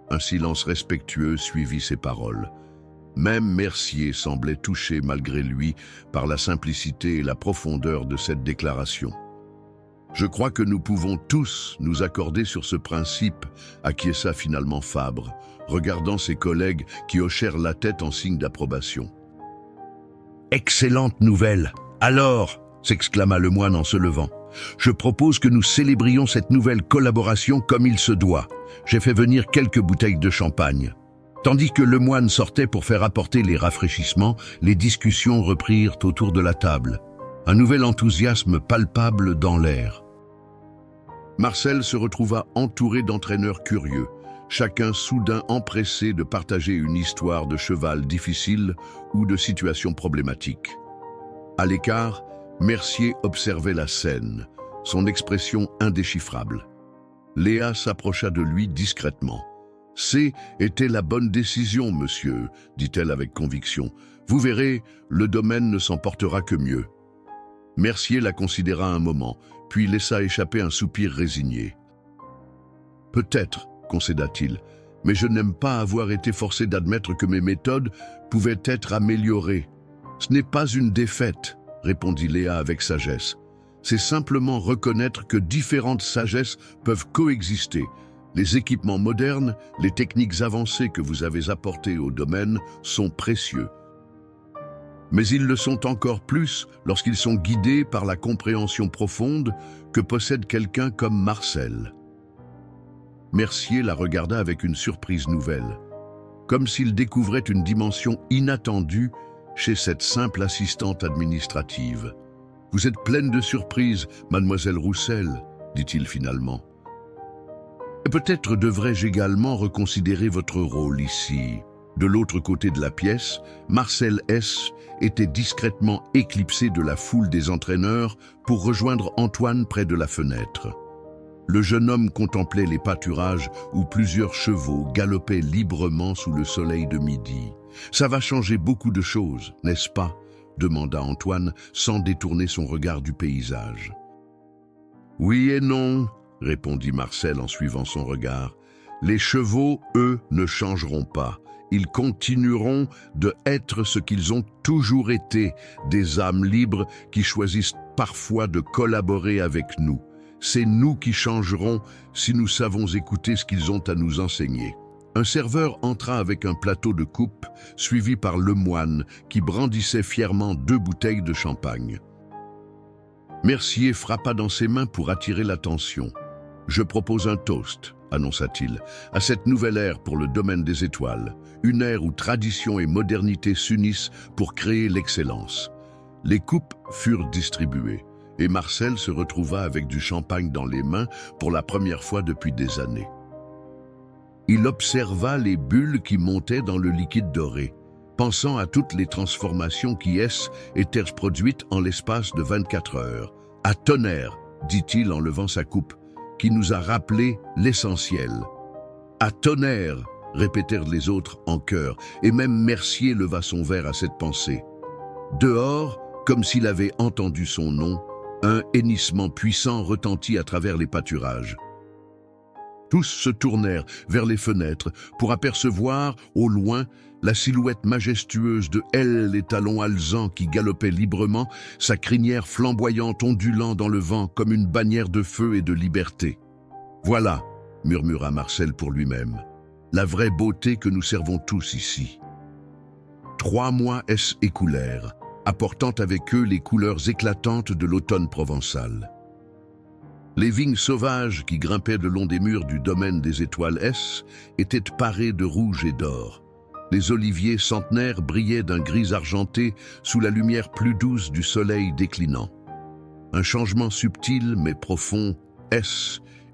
Un silence respectueux suivit ces paroles. Même Mercier semblait touché malgré lui par la simplicité et la profondeur de cette déclaration. « Je crois que nous pouvons tous nous accorder sur ce principe, » acquiesça finalement Fabre, regardant ses collègues qui hochèrent la tête en signe d'approbation. « Excellente nouvelle ! Alors !» s'exclama le moine en se levant. « Je propose que nous célébrions cette nouvelle collaboration comme il se doit. J'ai fait venir quelques bouteilles de champagne. » Tandis que le moine sortait pour faire apporter les rafraîchissements, les discussions reprirent autour de la table. Un nouvel enthousiasme palpable dans l'air. Marcel se retrouva entouré d'entraîneurs curieux, chacun soudain empressé de partager une histoire de cheval difficile ou de situation problématique. À l'écart, Mercier observait la scène, son expression indéchiffrable. Léa s'approcha de lui discrètement. « C'est était la bonne décision, monsieur, » dit-elle avec conviction. « Vous verrez, le domaine ne s'en portera que mieux. » Mercier la considéra un moment, puis laissa échapper un soupir résigné. « Peut-être, » concéda-t-il, « mais je n'aime pas avoir été forcé d'admettre que mes méthodes pouvaient être améliorées. »« Ce n'est pas une défaite, » répondit Léa avec sagesse. C'est simplement reconnaître que différentes sagesses peuvent coexister. Les équipements modernes, les techniques avancées que vous avez apportées au domaine sont précieux. Mais ils le sont encore plus lorsqu'ils sont guidés par la compréhension profonde que possède quelqu'un comme Marcel. Mercier la regarda avec une surprise nouvelle, comme s'il découvrait une dimension inattendue chez cette simple assistante administrative. « Vous êtes pleine de surprises, mademoiselle Roussel, dit-il finalement. Peut-être devrais-je également reconsidérer votre rôle ici. » De l'autre côté de la pièce, Marcel S. était discrètement éclipsé de la foule des entraîneurs pour rejoindre Antoine près de la fenêtre. Le jeune homme contemplait les pâturages où plusieurs chevaux galopaient librement sous le soleil de midi. « Ça va changer beaucoup de choses, n'est-ce pas ?» demanda Antoine sans détourner son regard du paysage. « Oui et non, » répondit Marcel en suivant son regard. « Les chevaux, eux, ne changeront pas. Ils continueront de être ce qu'ils ont toujours été, des âmes libres qui choisissent parfois de collaborer avec nous. C'est nous qui changerons si nous savons écouter ce qu'ils ont à nous enseigner. » Un serveur entra avec un plateau de coupe, suivi par Lemoine, qui brandissait fièrement 2 bouteilles de champagne. Mercier frappa dans ses mains pour attirer l'attention. « Je propose un toast, » annonça-t-il, « à cette nouvelle ère pour le domaine des étoiles, une ère où tradition et modernité s'unissent pour créer l'excellence. » Les coupes furent distribuées, et Marcel se retrouva avec du champagne dans les mains pour la première fois depuis des années. Il observa les bulles qui montaient dans le liquide doré, pensant à toutes les transformations qui étaient produites en l'espace de 24 heures. « À tonnerre !» dit-il en levant sa coupe, qui nous a rappelé l'essentiel. « À tonnerre !» répétèrent les autres en chœur, et même Mercier leva son verre à cette pensée. Dehors, comme s'il avait entendu son nom, un hennissement puissant retentit à travers les pâturages. Tous se tournèrent vers les fenêtres pour apercevoir, au loin, la silhouette majestueuse de L, les talons alezans qui galopait librement, sa crinière flamboyante ondulant dans le vent comme une bannière de feu et de liberté. « Voilà, » murmura Marcel pour lui-même, « la vraie beauté que nous servons tous ici. » 3 mois écoulèrent, apportant avec eux les couleurs éclatantes de l'automne provençal. Les vignes sauvages qui grimpaient le long des murs du domaine des étoiles étaient parées de rouge et d'or. Les oliviers centenaires brillaient d'un gris argenté sous la lumière plus douce du soleil déclinant. Un changement subtil mais profond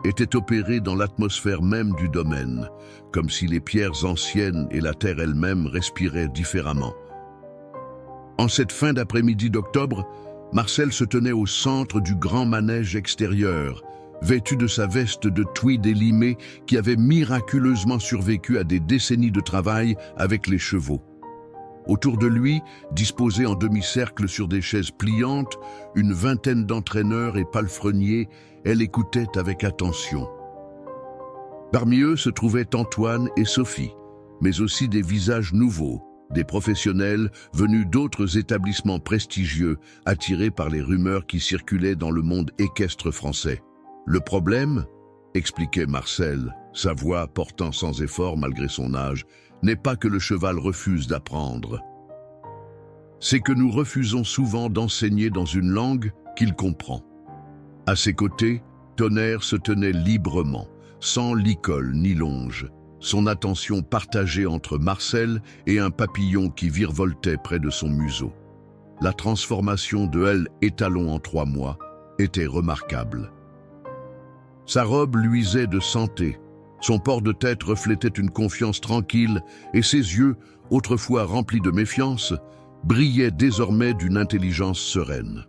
était opéré dans l'atmosphère même du domaine, comme si les pierres anciennes et la terre elle-même respiraient différemment. En cette fin d'après-midi d'octobre, Marcel se tenait au centre du grand manège extérieur, vêtu de sa veste de tweed élimée qui avait miraculeusement survécu à des décennies de travail avec les chevaux. Autour de lui, disposés en demi-cercle sur des chaises pliantes, une vingtaine d'entraîneurs et palefreniers, elle écoutait avec attention. Parmi eux se trouvaient Antoine et Sophie, mais aussi des visages nouveaux, des professionnels venus d'autres établissements prestigieux, attirés par les rumeurs qui circulaient dans le monde équestre français. « Le problème, » expliquait Marcel, sa voix portant sans effort malgré son âge, « n'est pas que le cheval refuse d'apprendre. C'est que nous refusons souvent d'enseigner dans une langue qu'il comprend. » À ses côtés, Tonnerre se tenait librement, sans licol ni longe, son attention partagée entre Marcel et un papillon qui virevoltait près de son museau. La transformation de L étalon en 3 mois était remarquable. Sa robe luisait de santé, son port de tête reflétait une confiance tranquille et ses yeux, autrefois remplis de méfiance, brillaient désormais d'une intelligence sereine.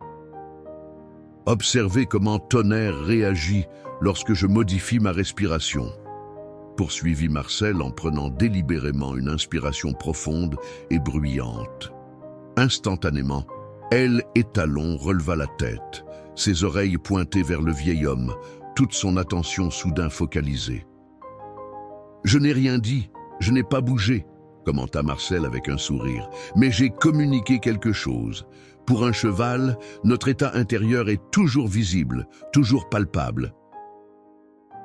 Observez comment Tonnerre réagit lorsque je modifie ma respiration, poursuivit Marcel en prenant délibérément une inspiration profonde et bruyante. Instantanément, L étalon releva la tête, ses oreilles pointées vers le vieil homme, toute son attention soudain focalisée. « Je n'ai rien dit, je n'ai pas bougé, » commenta Marcel avec un sourire, « mais j'ai communiqué quelque chose. Pour un cheval, notre état intérieur est toujours visible, toujours palpable.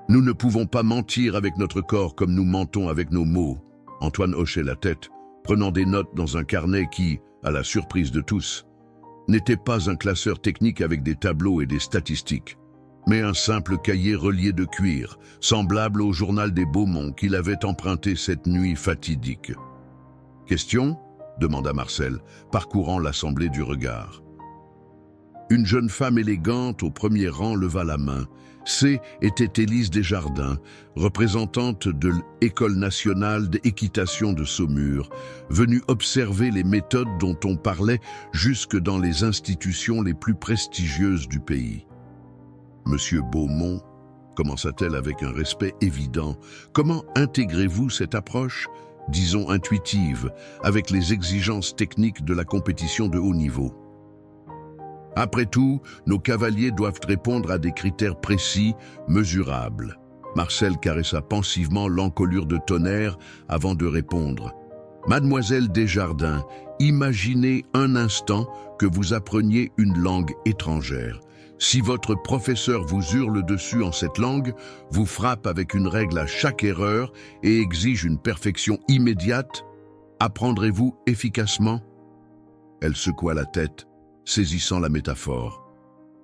Nous ne pouvons pas mentir avec notre corps comme nous mentons avec nos mots. Antoine hochait la tête, prenant des notes dans un carnet qui, à la surprise de tous, n'était pas un classeur technique avec des tableaux et des statistiques, mais un simple cahier relié de cuir, semblable au journal des Beaumont qu'il avait emprunté cette nuit fatidique. « Question ?» demanda Marcel, parcourant l'assemblée du regard. Une jeune femme élégante au premier rang leva la main. C était Élise Desjardins, représentante de l'École nationale d'équitation de Saumur, venue observer les méthodes dont on parlait jusque dans les institutions les plus prestigieuses du pays. « Monsieur Beaumont, commença-t-elle avec un respect évident, comment intégrez-vous cette approche, disons intuitive, avec les exigences techniques de la compétition de haut niveau ? Après tout, nos cavaliers doivent répondre à des critères précis, mesurables. » Marcel caressa pensivement l'encolure de Tonnerre avant de répondre. « Mademoiselle Desjardins, imaginez un instant que vous appreniez une langue étrangère. Si votre professeur vous hurle dessus en cette langue, vous frappe avec une règle à chaque erreur et exige une perfection immédiate, apprendrez-vous efficacement ?» Elle secoua la tête, saisissant la métaphore.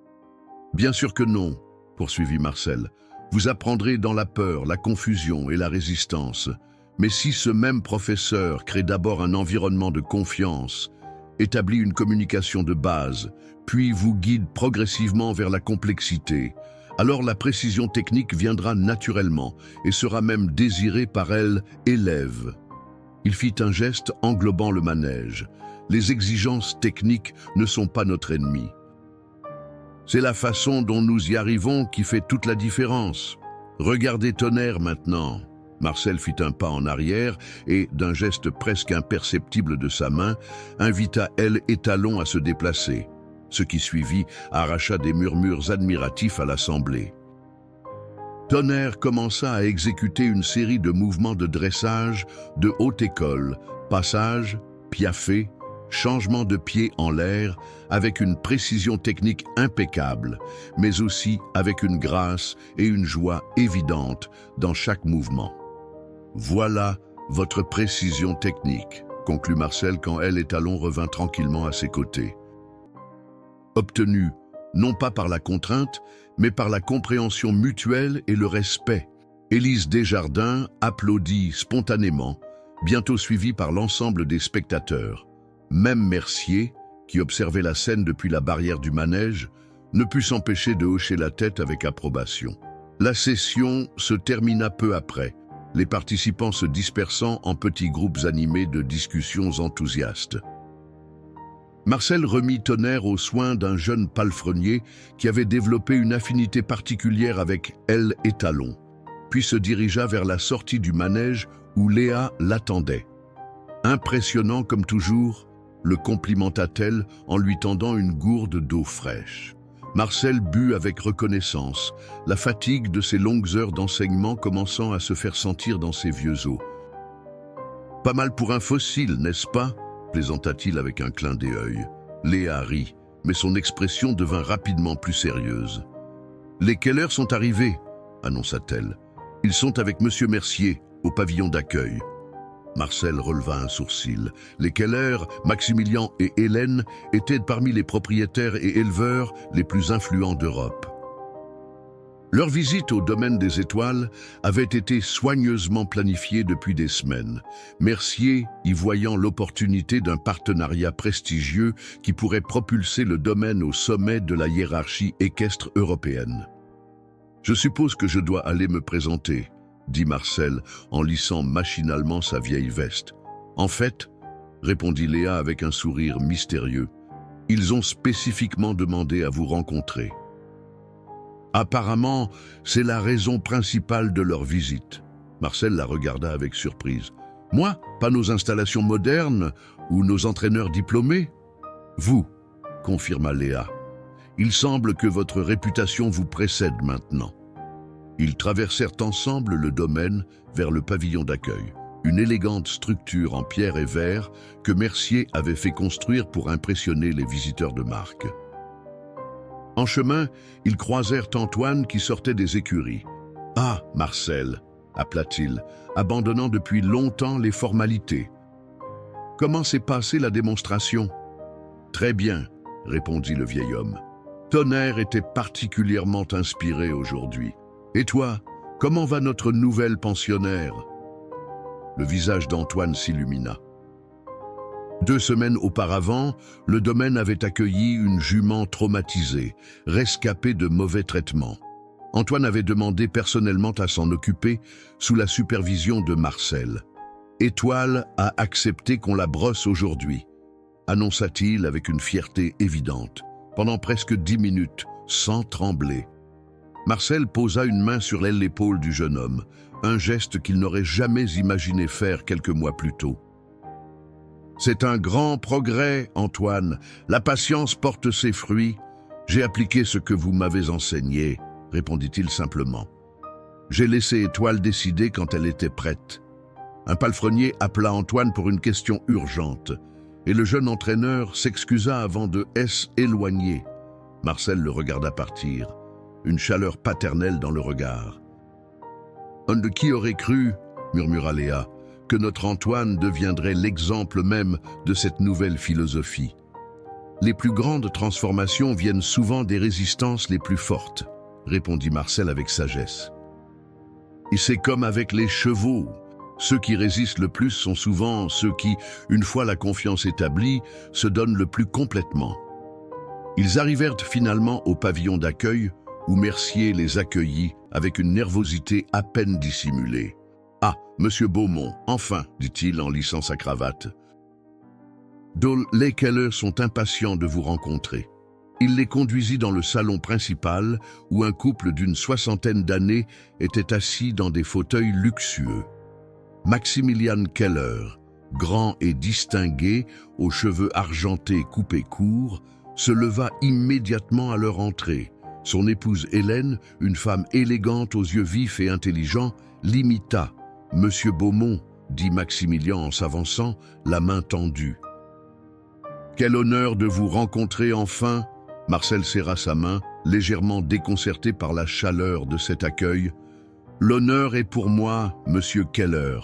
« Bien sûr que non, » poursuivit Marcel. « Vous apprendrez dans la peur, la confusion et la résistance. Mais si ce même professeur crée d'abord un environnement de confiance, établit une communication de base, puis vous guide progressivement vers la complexité, alors la précision technique viendra naturellement et sera même désirée par elle, élève. » Il fit un geste englobant le manège. Les exigences techniques ne sont pas notre ennemi. C'est la façon dont nous y arrivons qui fait toute la différence. Regardez Tonnerre maintenant. Marcel fit un pas en arrière et, d'un geste presque imperceptible de sa main, invita elle et Talon à se déplacer. Ce qui suivit arracha des murmures admiratifs à l'assemblée. Tonnerre commença à exécuter une série de mouvements de dressage de haute école, passage, piaffé, changement de pied en l'air, avec une précision technique impeccable, mais aussi avec une grâce et une joie évidentes dans chaque mouvement. « Voilà votre précision technique », conclut Marcel quand elle et Talon revint tranquillement à ses côtés. Obtenue, non pas par la contrainte, mais par la compréhension mutuelle et le respect. Élise Desjardins applaudit spontanément, bientôt suivie par l'ensemble des spectateurs. Même Mercier, qui observait la scène depuis la barrière du manège, ne put s'empêcher de hocher la tête avec approbation. La session se termina peu après, les participants se dispersant en petits groupes animés de discussions enthousiastes. Marcel remit Tonnerre aux soins d'un jeune palefrenier qui avait développé une affinité particulière avec elle et Talon, puis se dirigea vers la sortie du manège où Léa l'attendait. Impressionnant comme toujours, le complimenta-t-elle en lui tendant une gourde d'eau fraîche. Marcel but avec reconnaissance, la fatigue de ses longues heures d'enseignement commençant à se faire sentir dans ses vieux os. « Pas mal pour un fossile, n'est-ce pas ?» plaisanta-t-il avec un clin d'œil. Léa rit, mais son expression devint rapidement plus sérieuse. « Les Keller sont arrivés, » annonça-t-elle. « Ils sont avec Monsieur Mercier, au pavillon d'accueil. » Marcel releva un sourcil. Les Keller, Maximilien et Hélène étaient parmi les propriétaires et éleveurs les plus influents d'Europe. Leur visite au domaine des étoiles avait été soigneusement planifiée depuis des semaines, Mercier y voyant l'opportunité d'un partenariat prestigieux qui pourrait propulser le domaine au sommet de la hiérarchie équestre européenne. « Je suppose que je dois aller me présenter », dit Marcel en lissant machinalement sa vieille veste. « En fait, » répondit Léa avec un sourire mystérieux, « ils ont spécifiquement demandé à vous rencontrer. » Apparemment, c'est la raison principale de leur visite. Marcel la regarda avec surprise. « Moi, pas nos installations modernes ou nos entraîneurs diplômés ?»« Vous, » confirma Léa. « Il semble que votre réputation vous précède maintenant. » Ils traversèrent ensemble le domaine vers le pavillon d'accueil. une élégante structure en pierre et verre que Mercier avait fait construire pour impressionner les visiteurs de marque. En chemin, ils croisèrent Antoine qui sortait des écuries. « Ah, Marcel !» appela-t-il, abandonnant depuis longtemps les formalités. « Comment s'est passée la démonstration ?»« Très bien, » répondit le vieil homme. « Tonnerre était particulièrement inspiré aujourd'hui. Et toi, comment va notre nouvelle pensionnaire ?» Le visage d'Antoine s'illumina. 2 semaines auparavant, le domaine avait accueilli une jument traumatisée, rescapée de mauvais traitements. Antoine avait demandé personnellement à s'en occuper sous la supervision de Marcel. Étoile a accepté qu'on la brosse aujourd'hui, annonça-t-il avec une fierté évidente, pendant presque 10 minutes, sans trembler. Marcel posa une main sur l'épaule du jeune homme, un geste qu'il n'aurait jamais imaginé faire quelques mois plus tôt. « C'est un grand progrès, Antoine. La patience porte ses fruits. J'ai appliqué ce que vous m'avez enseigné, » répondit-il simplement. J'ai laissé Étoile décider quand elle était prête. Un palefrenier appela Antoine pour une question urgente, et le jeune entraîneur s'excusa avant de s'éloigner. Marcel le regarda partir, une chaleur paternelle dans le regard. « De qui aurait cru, murmura Léa, que notre Antoine deviendrait l'exemple même de cette nouvelle philosophie. Les plus grandes transformations viennent souvent des résistances les plus fortes, répondit Marcel avec sagesse. Et c'est comme avec les chevaux. Ceux qui résistent le plus sont souvent ceux qui, une fois la confiance établie, se donnent le plus complètement. Ils arrivèrent finalement au pavillon d'accueil où Mercier les accueillit avec une nervosité à peine dissimulée. « Ah, Monsieur Beaumont, enfin !» dit-il en lissant sa cravate. « Les Keller sont impatients de vous rencontrer. » Il les conduisit dans le salon principal où un couple d'une 60aine d'années était assis dans des fauteuils luxueux. Maximilian Keller, grand et distingué, aux cheveux argentés coupés courts, se leva immédiatement à leur entrée. Son épouse Hélène, une femme élégante aux yeux vifs et intelligents, l'imita. « Monsieur Beaumont », dit Maximilien en s'avançant, la main tendue. « Quel honneur de vous rencontrer enfin !» Marcel serra sa main, légèrement déconcerté par la chaleur de cet accueil. « L'honneur est pour moi, Monsieur Keller. »«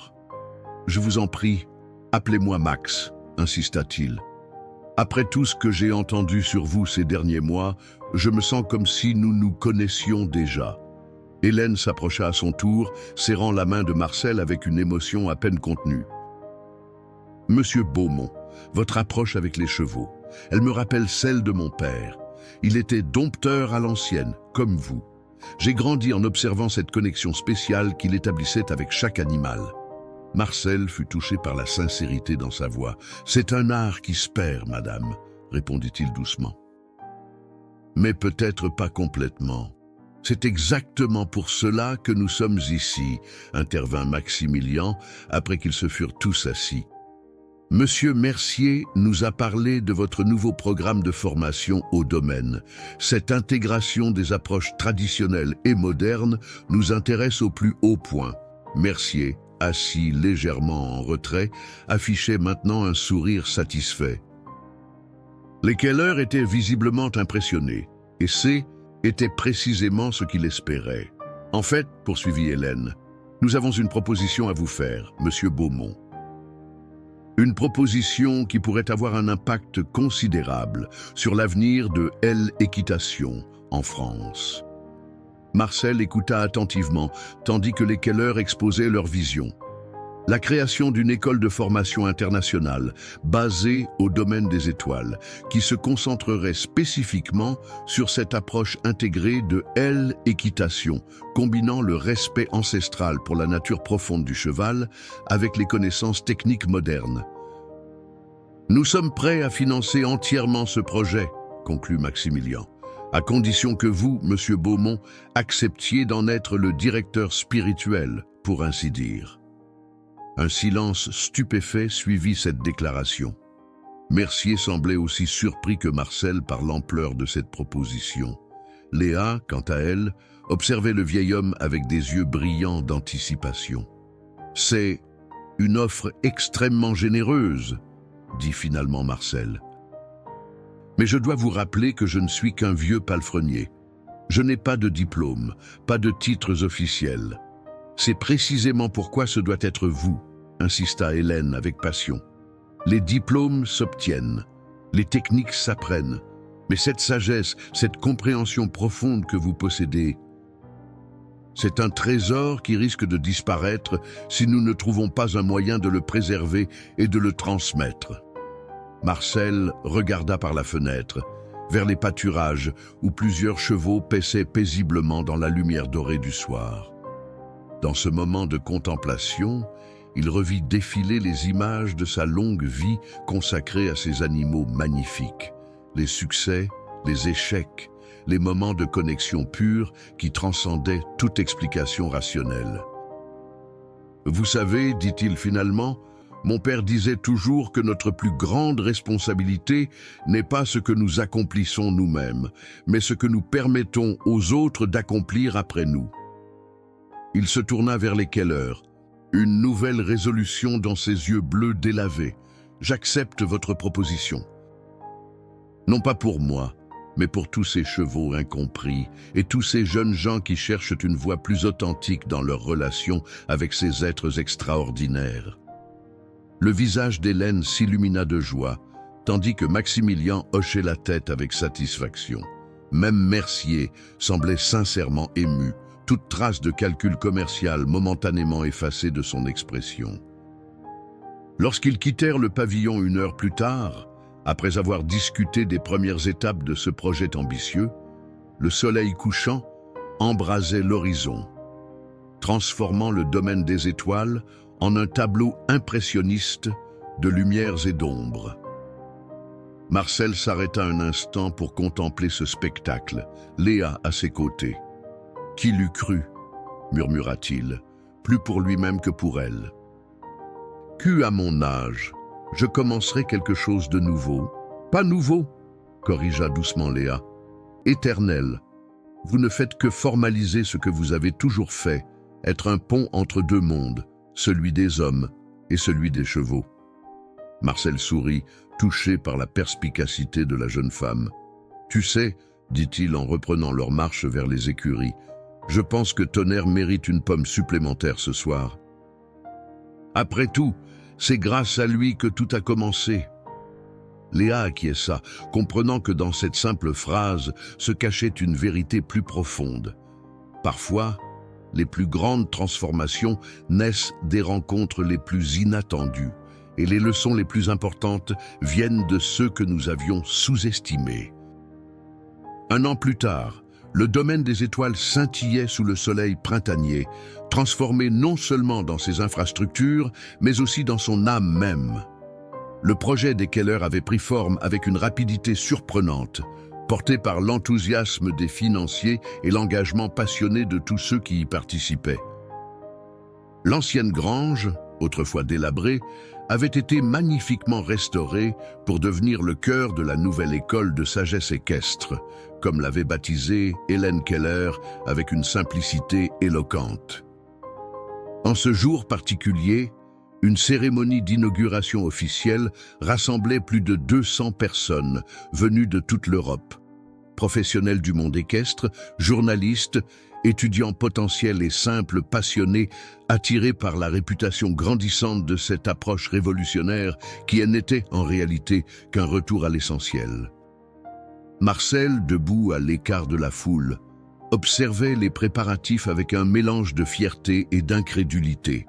Je vous en prie, appelez-moi Max », insista-t-il. « Après tout ce que j'ai entendu sur vous ces derniers mois, je me sens comme si nous nous connaissions déjà. » Hélène s'approcha à son tour, serrant la main de Marcel avec une émotion à peine contenue. « Monsieur Beaumont, votre approche avec les chevaux, elle me rappelle celle de mon père. Il était dompteur à l'ancienne, comme vous. J'ai grandi en observant cette connexion spéciale qu'il établissait avec chaque animal. » Marcel fut touché par la sincérité dans sa voix. « C'est un art qui se perd, madame, » répondit-il doucement. « Mais peut-être pas complètement. C'est exactement pour cela que nous sommes ici, » intervint Maximilien, après qu'ils se furent tous assis. « Monsieur Mercier nous a parlé de votre nouveau programme de formation au domaine. Cette intégration des approches traditionnelles et modernes nous intéresse au plus haut point. » Mercier, assis légèrement en retrait, affichait maintenant un sourire satisfait. Les Keller étaient visiblement impressionnés, et était précisément ce qu'il espérait. « En fait, poursuivit Hélène, nous avons une proposition à vous faire, Monsieur Beaumont. Une proposition qui pourrait avoir un impact considérable sur l'avenir de l'équitation en France. » Marcel écouta attentivement, tandis que les Keller exposaient leur vision. La création d'une école de formation internationale basée au domaine des étoiles, qui se concentrerait spécifiquement sur cette approche intégrée de l'équitation, combinant le respect ancestral pour la nature profonde du cheval avec les connaissances techniques modernes. « Nous sommes prêts à financer entièrement ce projet, » conclut Maximilien, « à condition que vous, Monsieur Beaumont, acceptiez d'en être le directeur spirituel, pour ainsi dire. » Un silence stupéfait suivit cette déclaration. Mercier semblait aussi surpris que Marcel par l'ampleur de cette proposition. Léa, quant à elle, observait le vieil homme avec des yeux brillants d'anticipation. « Une offre extrêmement généreuse, dit finalement Marcel. Mais je dois vous rappeler que je ne suis qu'un vieux palefrenier. Je n'ai pas de diplôme, pas de titres officiels. C'est précisément pourquoi ce doit être vous, insista Hélène avec passion. Les diplômes s'obtiennent, les techniques s'apprennent, mais cette sagesse, cette compréhension profonde que vous possédez, c'est un trésor qui risque de disparaître si nous ne trouvons pas un moyen de le préserver et de le transmettre. Marcel regarda par la fenêtre, vers les pâturages où plusieurs chevaux paissaient paisiblement dans la lumière dorée du soir. Dans ce moment de contemplation, il revit défiler les images de sa longue vie consacrée à ces animaux magnifiques, les succès, les échecs, les moments de connexion pure qui transcendaient toute explication rationnelle. « Vous savez, dit-il finalement, mon père disait toujours que notre plus grande responsabilité n'est pas ce que nous accomplissons nous-mêmes, mais ce que nous permettons aux autres d'accomplir après nous. » Il se tourna vers les Keller, une nouvelle résolution dans ses yeux bleus délavés. « J'accepte votre proposition. Non pas pour moi, mais pour tous ces chevaux incompris et tous ces jeunes gens qui cherchent une voie plus authentique dans leur relation avec ces êtres extraordinaires. » Le visage d'Hélène s'illumina de joie, tandis que Maximilien hochait la tête avec satisfaction. Même Mercier semblait sincèrement ému, toute trace de calcul commercial momentanément effacée de son expression. Lorsqu'ils quittèrent le pavillon 1 heure plus tard, après avoir discuté des premières étapes de ce projet ambitieux, le soleil couchant embrasait l'horizon, transformant le domaine des étoiles en un tableau impressionniste de lumières et d'ombres. Marcel s'arrêta un instant pour contempler ce spectacle, Léa à ses côtés. « Qui l'eût cru ?» murmura-t-il, plus pour lui-même que pour elle. « Qu'à mon âge, je commencerai quelque chose de nouveau. »« Pas nouveau », corrigea doucement Léa. « Éternel. Vous ne faites que formaliser ce que vous avez toujours fait, être un pont entre deux mondes, celui des hommes et celui des chevaux. » Marcel sourit, touché par la perspicacité de la jeune femme. « Tu sais, dit-il en reprenant leur marche vers les écuries, je pense que Tonnerre mérite une pomme supplémentaire ce soir. Après tout, c'est grâce à lui que tout a commencé. » Léa acquiesça, comprenant que dans cette simple phrase se cachait une vérité plus profonde. Parfois, les plus grandes transformations naissent des rencontres les plus inattendues, et les leçons les plus importantes viennent de ceux que nous avions sous-estimés. 1 an plus tard, le domaine des étoiles scintillait sous le soleil printanier, transformé non seulement dans ses infrastructures, mais aussi dans son âme même. Le projet des Keller avait pris forme avec une rapidité surprenante, porté par l'enthousiasme des financiers et l'engagement passionné de tous ceux qui y participaient. L'ancienne grange, autrefois délabrée, avait été magnifiquement restaurée pour devenir le cœur de la nouvelle école de sagesse équestre, comme l'avait baptisée Hélène Keller avec une simplicité éloquente. En ce jour particulier, une cérémonie d'inauguration officielle rassemblait plus de 200 personnes venues de toute l'Europe. Professionnels du monde équestre, journalistes, étudiants potentiels et simples passionnés attirés par la réputation grandissante de cette approche révolutionnaire qui n'était en réalité qu'un retour à l'essentiel. Marcel, debout à l'écart de la foule, observait les préparatifs avec un mélange de fierté et d'incrédulité.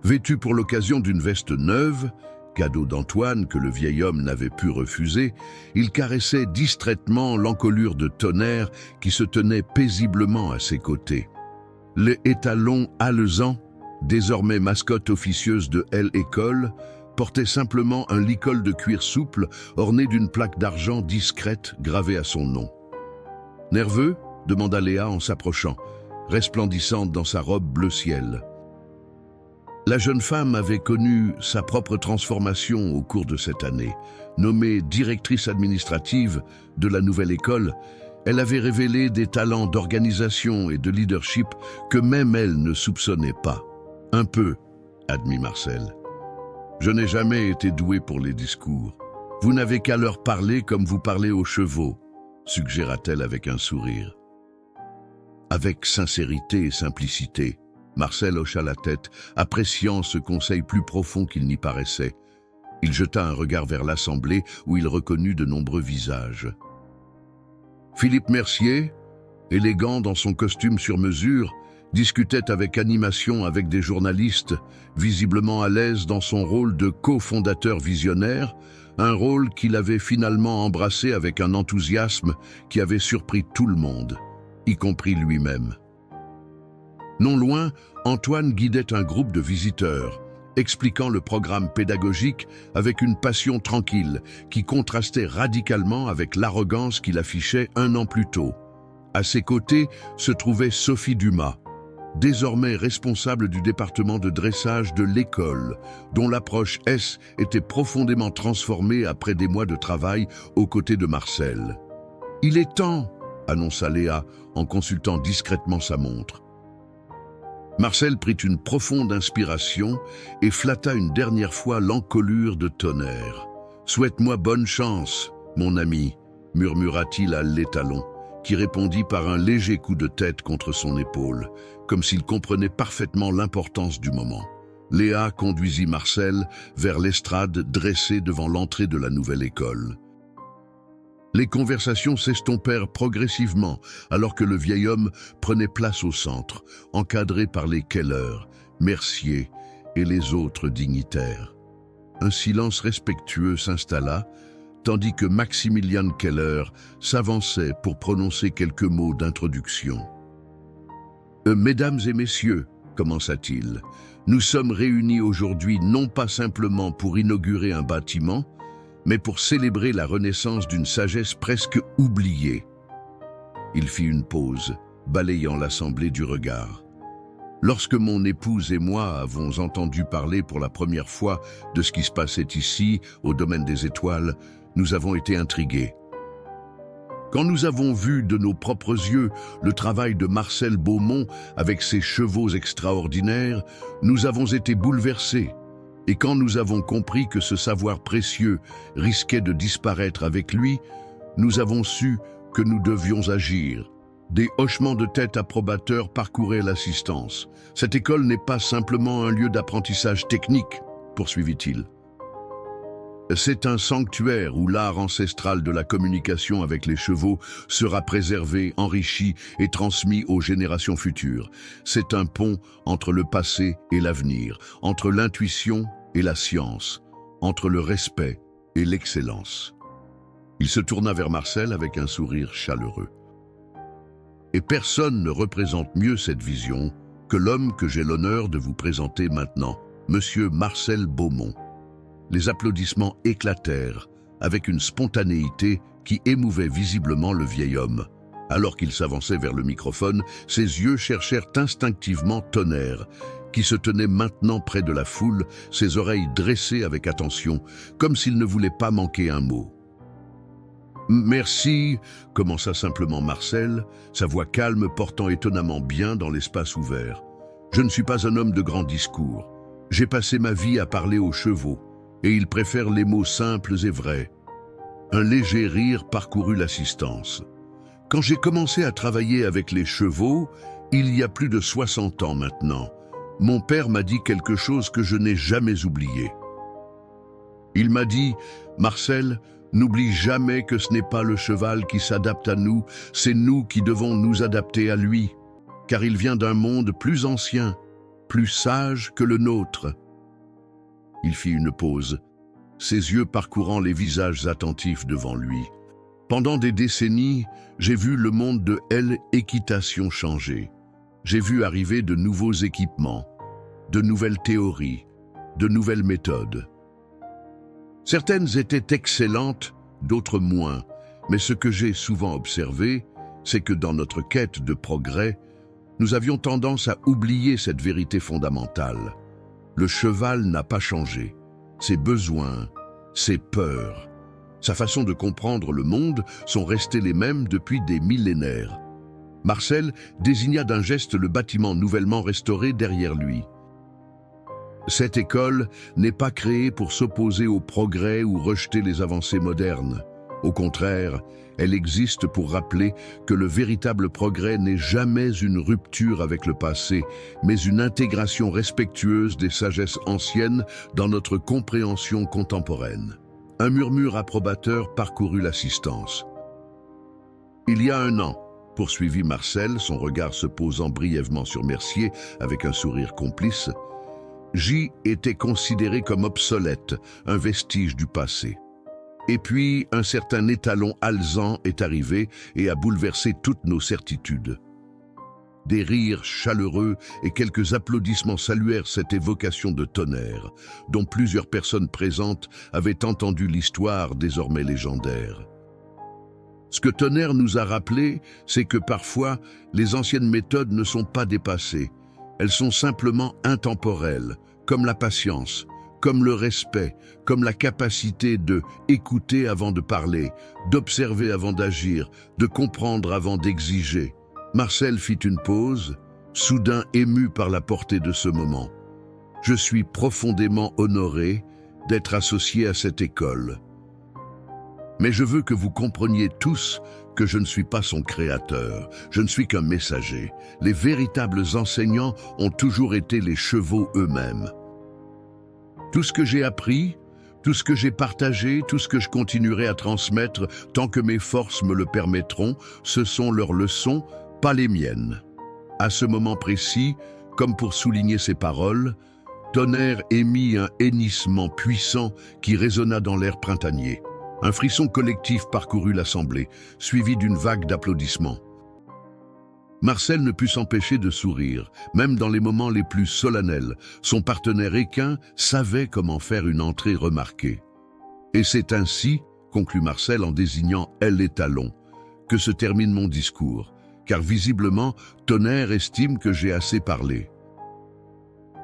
Vêtu pour l'occasion d'une veste neuve, cadeau d'Antoine que le vieil homme n'avait pu refuser, il caressait distraitement l'encolure de Tonnerre qui se tenait paisiblement à ses côtés. Le étalon alezan, désormais mascotte officieuse de L École, portait simplement un licol de cuir souple orné d'une plaque d'argent discrète gravée à son nom. « Nerveux ?» demanda Léa en s'approchant, resplendissante dans sa robe bleu ciel. La jeune femme avait connu sa propre transformation au cours de cette année. Nommée directrice administrative de la nouvelle école, elle avait révélé des talents d'organisation et de leadership que même elle ne soupçonnait pas. Un peu, admit Marcel. Je n'ai jamais été doué pour les discours. Vous n'avez qu'à leur parler comme vous parlez aux chevaux, suggéra-t-elle avec un sourire. Avec sincérité et simplicité, Marcel hocha la tête, appréciant ce conseil plus profond qu'il n'y paraissait. Il jeta un regard vers l'assemblée où il reconnut de nombreux visages. Philippe Mercier, élégant dans son costume sur mesure, discutait avec animation avec des journalistes, visiblement à l'aise dans son rôle de cofondateur visionnaire, un rôle qu'il avait finalement embrassé avec un enthousiasme qui avait surpris tout le monde, y compris lui-même. Non loin, Antoine guidait un groupe de visiteurs, expliquant le programme pédagogique avec une passion tranquille qui contrastait radicalement avec l'arrogance qu'il affichait un an plus tôt. À ses côtés se trouvait Sophie Dumas, désormais responsable du département de dressage de l'école, dont l'approche S était profondément transformée après des mois de travail aux côtés de Marcel. « Il est temps !» annonça Léa en consultant discrètement sa montre. Marcel prit une profonde inspiration et flatta une dernière fois l'encolure de Tonnerre. « Souhaite-moi bonne chance, mon ami », murmura-t-il à l'étalon, qui répondit par un léger coup de tête contre son épaule, comme s'il comprenait parfaitement l'importance du moment. Léa conduisit Marcel vers l'estrade dressée devant l'entrée de la nouvelle école. Les conversations s'estompèrent progressivement alors que le vieil homme prenait place au centre, encadré par les Keller, Mercier et les autres dignitaires. Un silence respectueux s'installa, tandis que Maximilian Keller s'avançait pour prononcer quelques mots d'introduction. « Mesdames et messieurs, commença-t-il, nous sommes réunis aujourd'hui non pas simplement pour inaugurer un bâtiment, mais pour célébrer la renaissance d'une sagesse presque oubliée. » Il fit une pause, balayant l'assemblée du regard. « Lorsque mon épouse et moi avons entendu parler pour la première fois de ce qui se passait ici, au domaine des étoiles, nous avons été intrigués. Quand nous avons vu de nos propres yeux le travail de Marcel Beaumont avec ses chevaux extraordinaires, nous avons été bouleversés. Et quand nous avons compris que ce savoir précieux risquait de disparaître avec lui, nous avons su que nous devions agir. Des hochements de tête approbateurs parcouraient l'assistance. Cette école n'est pas simplement un lieu d'apprentissage technique, poursuivit-il. C'est un sanctuaire où l'art ancestral de la communication avec les chevaux sera préservé, enrichi et transmis aux générations futures. C'est un pont entre le passé et l'avenir, entre l'intuition et la science, entre le respect et l'excellence. Il se tourna vers Marcel avec un sourire chaleureux. Et personne ne représente mieux cette vision que l'homme que j'ai l'honneur de vous présenter maintenant, Monsieur Marcel Beaumont. Les applaudissements éclatèrent avec une spontanéité qui émouvait visiblement le vieil homme. Alors qu'il s'avançait vers le microphone, ses yeux cherchèrent instinctivement Tonnerre, qui se tenait maintenant près de la foule, ses oreilles dressées avec attention, comme s'il ne voulait pas manquer un mot. « Merci », commença simplement Marcel, sa voix calme portant étonnamment bien dans l'espace ouvert. « Je ne suis pas un homme de grands discours. J'ai passé ma vie à parler aux chevaux, et ils préfèrent les mots simples et vrais. » Un léger rire parcourut l'assistance. « Quand j'ai commencé à travailler avec les chevaux, il y a plus de 60 ans maintenant, mon père m'a dit quelque chose que je n'ai jamais oublié. Il m'a dit, « Marcel, n'oublie jamais que ce n'est pas le cheval qui s'adapte à nous, c'est nous qui devons nous adapter à lui, car il vient d'un monde plus ancien, plus sage que le nôtre. » Il fit une pause, ses yeux parcourant les visages attentifs devant lui. « Pendant des décennies, j'ai vu le monde de l'équitation changer. J'ai vu arriver de nouveaux équipements, de nouvelles théories, de nouvelles méthodes. Certaines étaient excellentes, d'autres moins, mais ce que j'ai souvent observé, c'est que dans notre quête de progrès, nous avions tendance à oublier cette vérité fondamentale. Le cheval n'a pas changé. Ses besoins, ses peurs, sa façon de comprendre le monde sont restés les mêmes depuis des millénaires. » Marcel désigna d'un geste le bâtiment nouvellement restauré derrière lui. Cette école n'est pas créée pour s'opposer au progrès ou rejeter les avancées modernes. Au contraire, elle existe pour rappeler que le véritable progrès n'est jamais une rupture avec le passé, mais une intégration respectueuse des sagesses anciennes dans notre compréhension contemporaine. Un murmure approbateur parcourut l'assistance. Il y a un an, poursuivit Marcel, son regard se posant brièvement sur Mercier avec un sourire complice, J était considéré comme obsolète, un vestige du passé. Et puis, un certain étalon alezan est arrivé et a bouleversé toutes nos certitudes. Des rires chaleureux et quelques applaudissements saluèrent cette évocation de Tonnerre, dont plusieurs personnes présentes avaient entendu l'histoire désormais légendaire. Ce que Tonnerre nous a rappelé, c'est que parfois, les anciennes méthodes ne sont pas dépassées. Elles sont simplement intemporelles, comme la patience, comme le respect, comme la capacité de écouter avant de parler, d'observer avant d'agir, de comprendre avant d'exiger. Marcel fit une pause, soudain ému par la portée de ce moment. Je suis profondément honoré d'être associé à cette école. Mais je veux que vous compreniez tous que je ne suis pas son créateur, je ne suis qu'un messager. Les véritables enseignants ont toujours été les chevaux eux-mêmes. Tout ce que j'ai appris, tout ce que j'ai partagé, tout ce que je continuerai à transmettre tant que mes forces me le permettront, ce sont leurs leçons, pas les miennes. À ce moment précis, comme pour souligner ces paroles, Tonnerre émit un hennissement puissant qui résonna dans l'air printanier. Un frisson collectif parcourut l'assemblée, suivi d'une vague d'applaudissements. Marcel ne put s'empêcher de sourire, même dans les moments les plus solennels. Son partenaire équin savait comment faire une entrée remarquée. Et c'est ainsi, conclut Marcel en désignant l'étalon, que se termine mon discours, car visiblement, Tonnerre estime que j'ai assez parlé.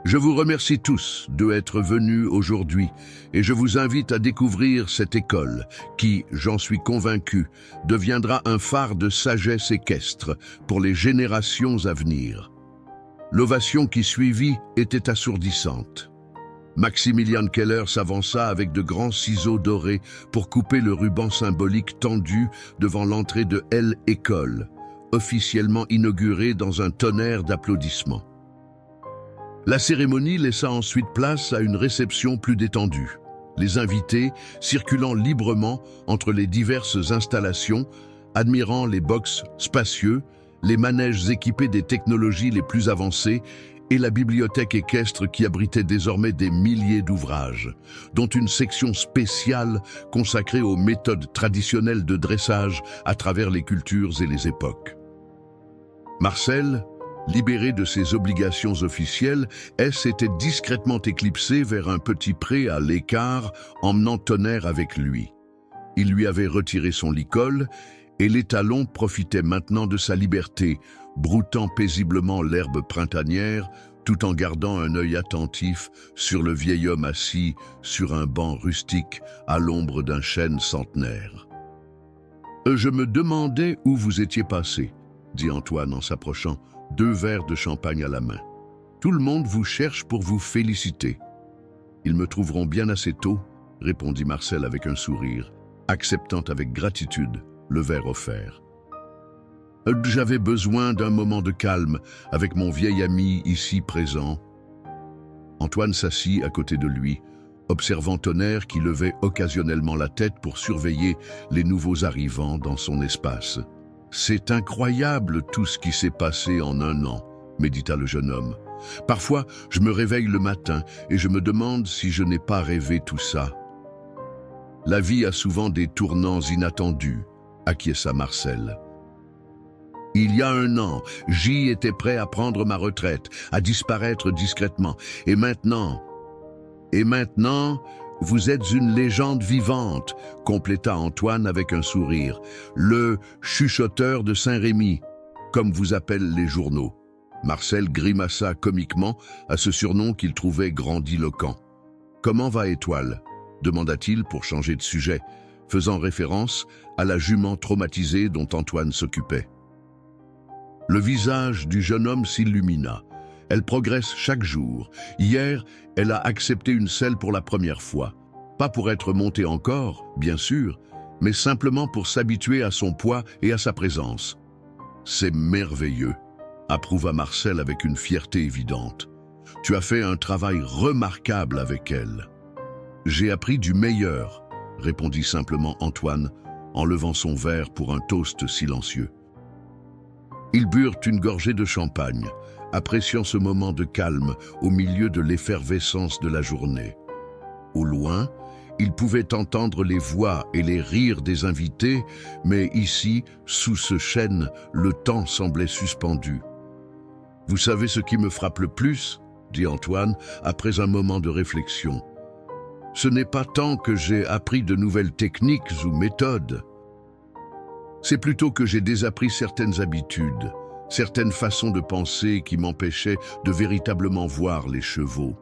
Je vous remercie tous d'être venus aujourd'hui et je vous invite à découvrir cette école qui, j'en suis convaincu, deviendra un phare de sagesse équestre pour les générations à venir. L'ovation qui suivit était assourdissante. Maximilian Keller s'avança avec de grands ciseaux dorés pour couper le ruban symbolique tendu devant l'entrée de l'école, officiellement inaugurée dans un tonnerre d'applaudissements. La cérémonie laissa ensuite place à une réception plus détendue. Les invités, circulant librement entre les diverses installations, admirant les box spacieux, les manèges équipés des technologies les plus avancées et la bibliothèque équestre qui abritait désormais des milliers d'ouvrages, dont une section spéciale consacrée aux méthodes traditionnelles de dressage à travers les cultures et les époques. Marcel, libéré de ses obligations officielles, s'était discrètement éclipsé vers un petit pré à l'écart, emmenant Tonnerre avec lui. Il lui avait retiré son licol, et l'étalon profitait maintenant de sa liberté, broutant paisiblement l'herbe printanière, tout en gardant un œil attentif sur le vieil homme assis sur un banc rustique à l'ombre d'un chêne centenaire. « Je me demandais où vous étiez passé, » dit Antoine en s'approchant, 2 verres de champagne à la main. Tout le monde vous cherche pour vous féliciter. Ils me trouveront bien assez tôt, répondit Marcel avec un sourire, acceptant avec gratitude le verre offert. J'avais besoin d'un moment de calme avec mon vieil ami ici présent. Antoine s'assit à côté de lui, observant Tonnerre qui levait occasionnellement la tête pour surveiller les nouveaux arrivants dans son espace. C'est incroyable tout ce qui s'est passé en un an, médita le jeune homme. Parfois, je me réveille le matin et je me demande si je n'ai pas rêvé tout ça. La vie a souvent des tournants inattendus, acquiesça Marcel. Il y a un an, J était prêt à prendre ma retraite, à disparaître discrètement. Et maintenant, vous êtes une légende vivante, compléta Antoine avec un sourire. Le chuchoteur de Saint-Rémy, comme vous appellent les journaux. Marcel grimaça comiquement à ce surnom qu'il trouvait grandiloquent. Comment va Étoile ? Demanda-t-il pour changer de sujet, faisant référence à la jument traumatisée dont Antoine s'occupait. Le visage du jeune homme s'illumina. Elle progresse chaque jour. Hier, elle a accepté une selle pour la première fois. Pas pour être montée encore, bien sûr, mais simplement pour s'habituer à son poids et à sa présence. C'est merveilleux, approuva Marcel avec une fierté évidente. Tu as fait un travail remarquable avec elle. J'ai appris du meilleur, répondit simplement Antoine, en levant son verre pour un toast silencieux. Ils burent une gorgée de champagne, appréciant ce moment de calme au milieu de l'effervescence de la journée. Au loin, ils pouvaient entendre les voix et les rires des invités, mais ici, sous ce chêne, le temps semblait suspendu. « Vous savez ce qui me frappe le plus ?» dit Antoine, après un moment de réflexion. « Ce n'est pas tant que j'ai appris de nouvelles techniques ou méthodes. C'est plutôt que j'ai désappris certaines habitudes, certaines façons de penser qui m'empêchaient de véritablement voir les chevaux. »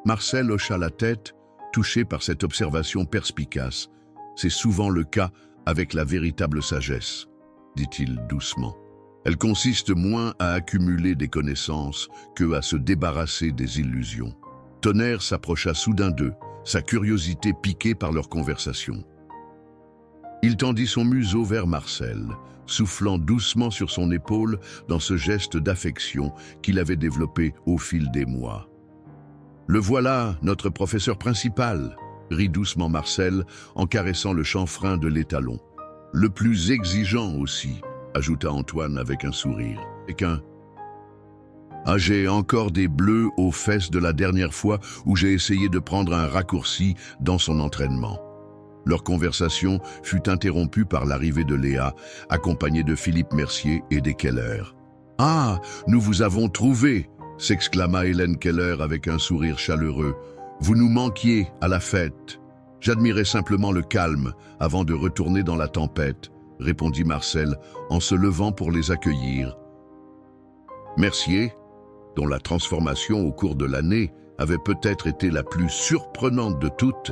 Marcel hocha la tête, touché par cette observation perspicace. « C'est souvent le cas avec la véritable sagesse, » dit-il doucement. « Elle consiste moins à accumuler des connaissances que à se débarrasser des illusions. » Tonnerre s'approcha soudain d'eux, sa curiosité piquée par leur conversation. Il tendit son museau vers Marcel, soufflant doucement sur son épaule dans ce geste d'affection qu'il avait développé au fil des mois. « Le voilà, notre professeur principal !» rit doucement Marcel en caressant le chanfrein de l'étalon. « Le plus exigeant aussi !» ajouta Antoine avec un sourire. « Et qu'un... Ah, j'ai encore des bleus aux fesses de la dernière fois où j'ai essayé de prendre un raccourci dans son entraînement. » Leur conversation fut interrompue par l'arrivée de Léa, accompagnée de Philippe Mercier et des Keller. « Ah, nous vous avons trouvé !» s'exclama Hélène Keller avec un sourire chaleureux. « Vous nous manquiez à la fête. » « J'admirais simplement le calme avant de retourner dans la tempête, » répondit Marcel en se levant pour les accueillir. Mercier, dont la transformation au cours de l'année avait peut-être été la plus surprenante de toutes,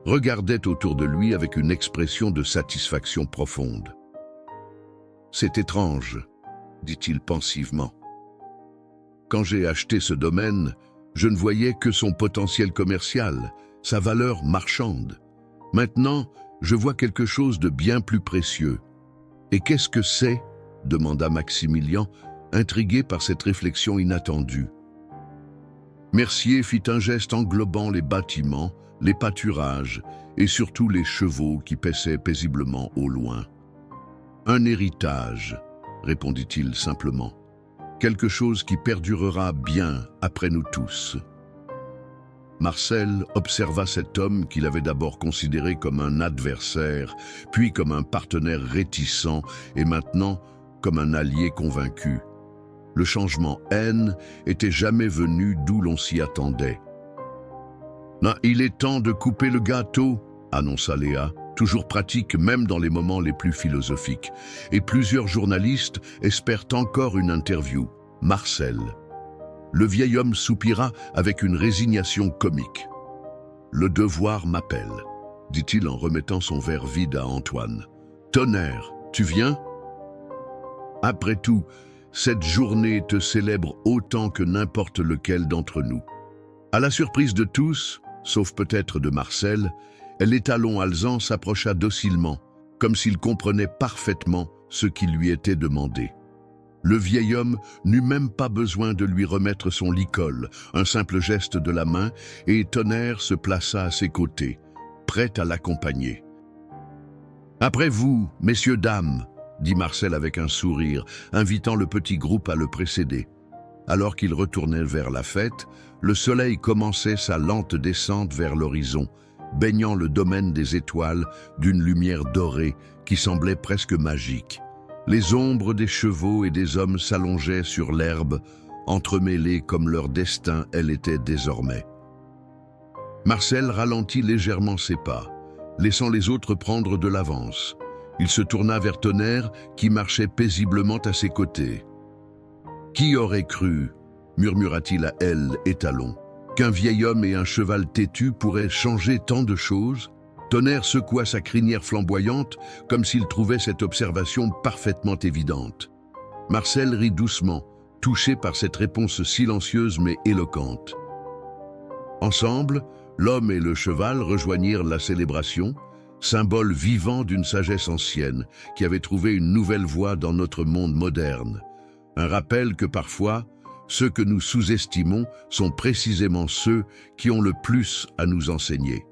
regardait autour de lui avec une expression de satisfaction profonde. « C'est étrange, » dit-il pensivement. « Quand j'ai acheté ce domaine, je ne voyais que son potentiel commercial, sa valeur marchande. Maintenant, je vois quelque chose de bien plus précieux. Et qu'est-ce que c'est ?» demanda Maximilien, intrigué par cette réflexion inattendue. Mercier fit un geste englobant les bâtiments, les pâturages et surtout les chevaux qui paissaient paisiblement au loin. « Un héritage, » répondit-il simplement. « Quelque chose qui perdurera bien après nous tous. » Marcel observa cet homme qu'il avait d'abord considéré comme un adversaire, puis comme un partenaire réticent et maintenant comme un allié convaincu. Le changement haine était jamais venu d'où l'on s'y attendait. « Il est temps de couper le gâteau », annonça Léa, toujours pratique même dans les moments les plus philosophiques. Et plusieurs journalistes espèrent encore une interview. Marcel. Le vieil homme soupira avec une résignation comique. « Le devoir m'appelle », dit-il en remettant son verre vide à Antoine. « Tonnerre, tu viens ? Après tout, cette journée te célèbre autant que n'importe lequel d'entre nous. » À la surprise de tous, sauf peut-être de Marcel, l'étalon alezan s'approcha docilement, comme s'il comprenait parfaitement ce qui lui était demandé. Le vieil homme n'eut même pas besoin de lui remettre son licol, un simple geste de la main, et Tonnerre se plaça à ses côtés, prêt à l'accompagner. « Après vous, messieurs, dames », dit Marcel avec un sourire, invitant le petit groupe à le précéder. Alors qu'ils retournaient vers la fête, le soleil commençait sa lente descente vers l'horizon, baignant le domaine des étoiles d'une lumière dorée qui semblait presque magique. Les ombres des chevaux et des hommes s'allongeaient sur l'herbe, entremêlées comme leur destin elle était désormais. Marcel ralentit légèrement ses pas, laissant les autres prendre de l'avance. Il se tourna vers Tonnerre, qui marchait paisiblement à ses côtés. « Qui aurait cru, murmura-t-il à elle, étalon, qu'un vieil homme et un cheval têtu pourraient changer tant de choses ?» Tonnerre secoua sa crinière flamboyante, comme s'il trouvait cette observation parfaitement évidente. Marcel rit doucement, touchés par cette réponse silencieuse mais éloquente. Ensemble, l'homme et le cheval rejoignirent la célébration, symbole vivant d'une sagesse ancienne qui avait trouvé une nouvelle voie dans notre monde moderne. Un rappel que parfois, ceux que nous sous-estimons sont précisément ceux qui ont le plus à nous enseigner.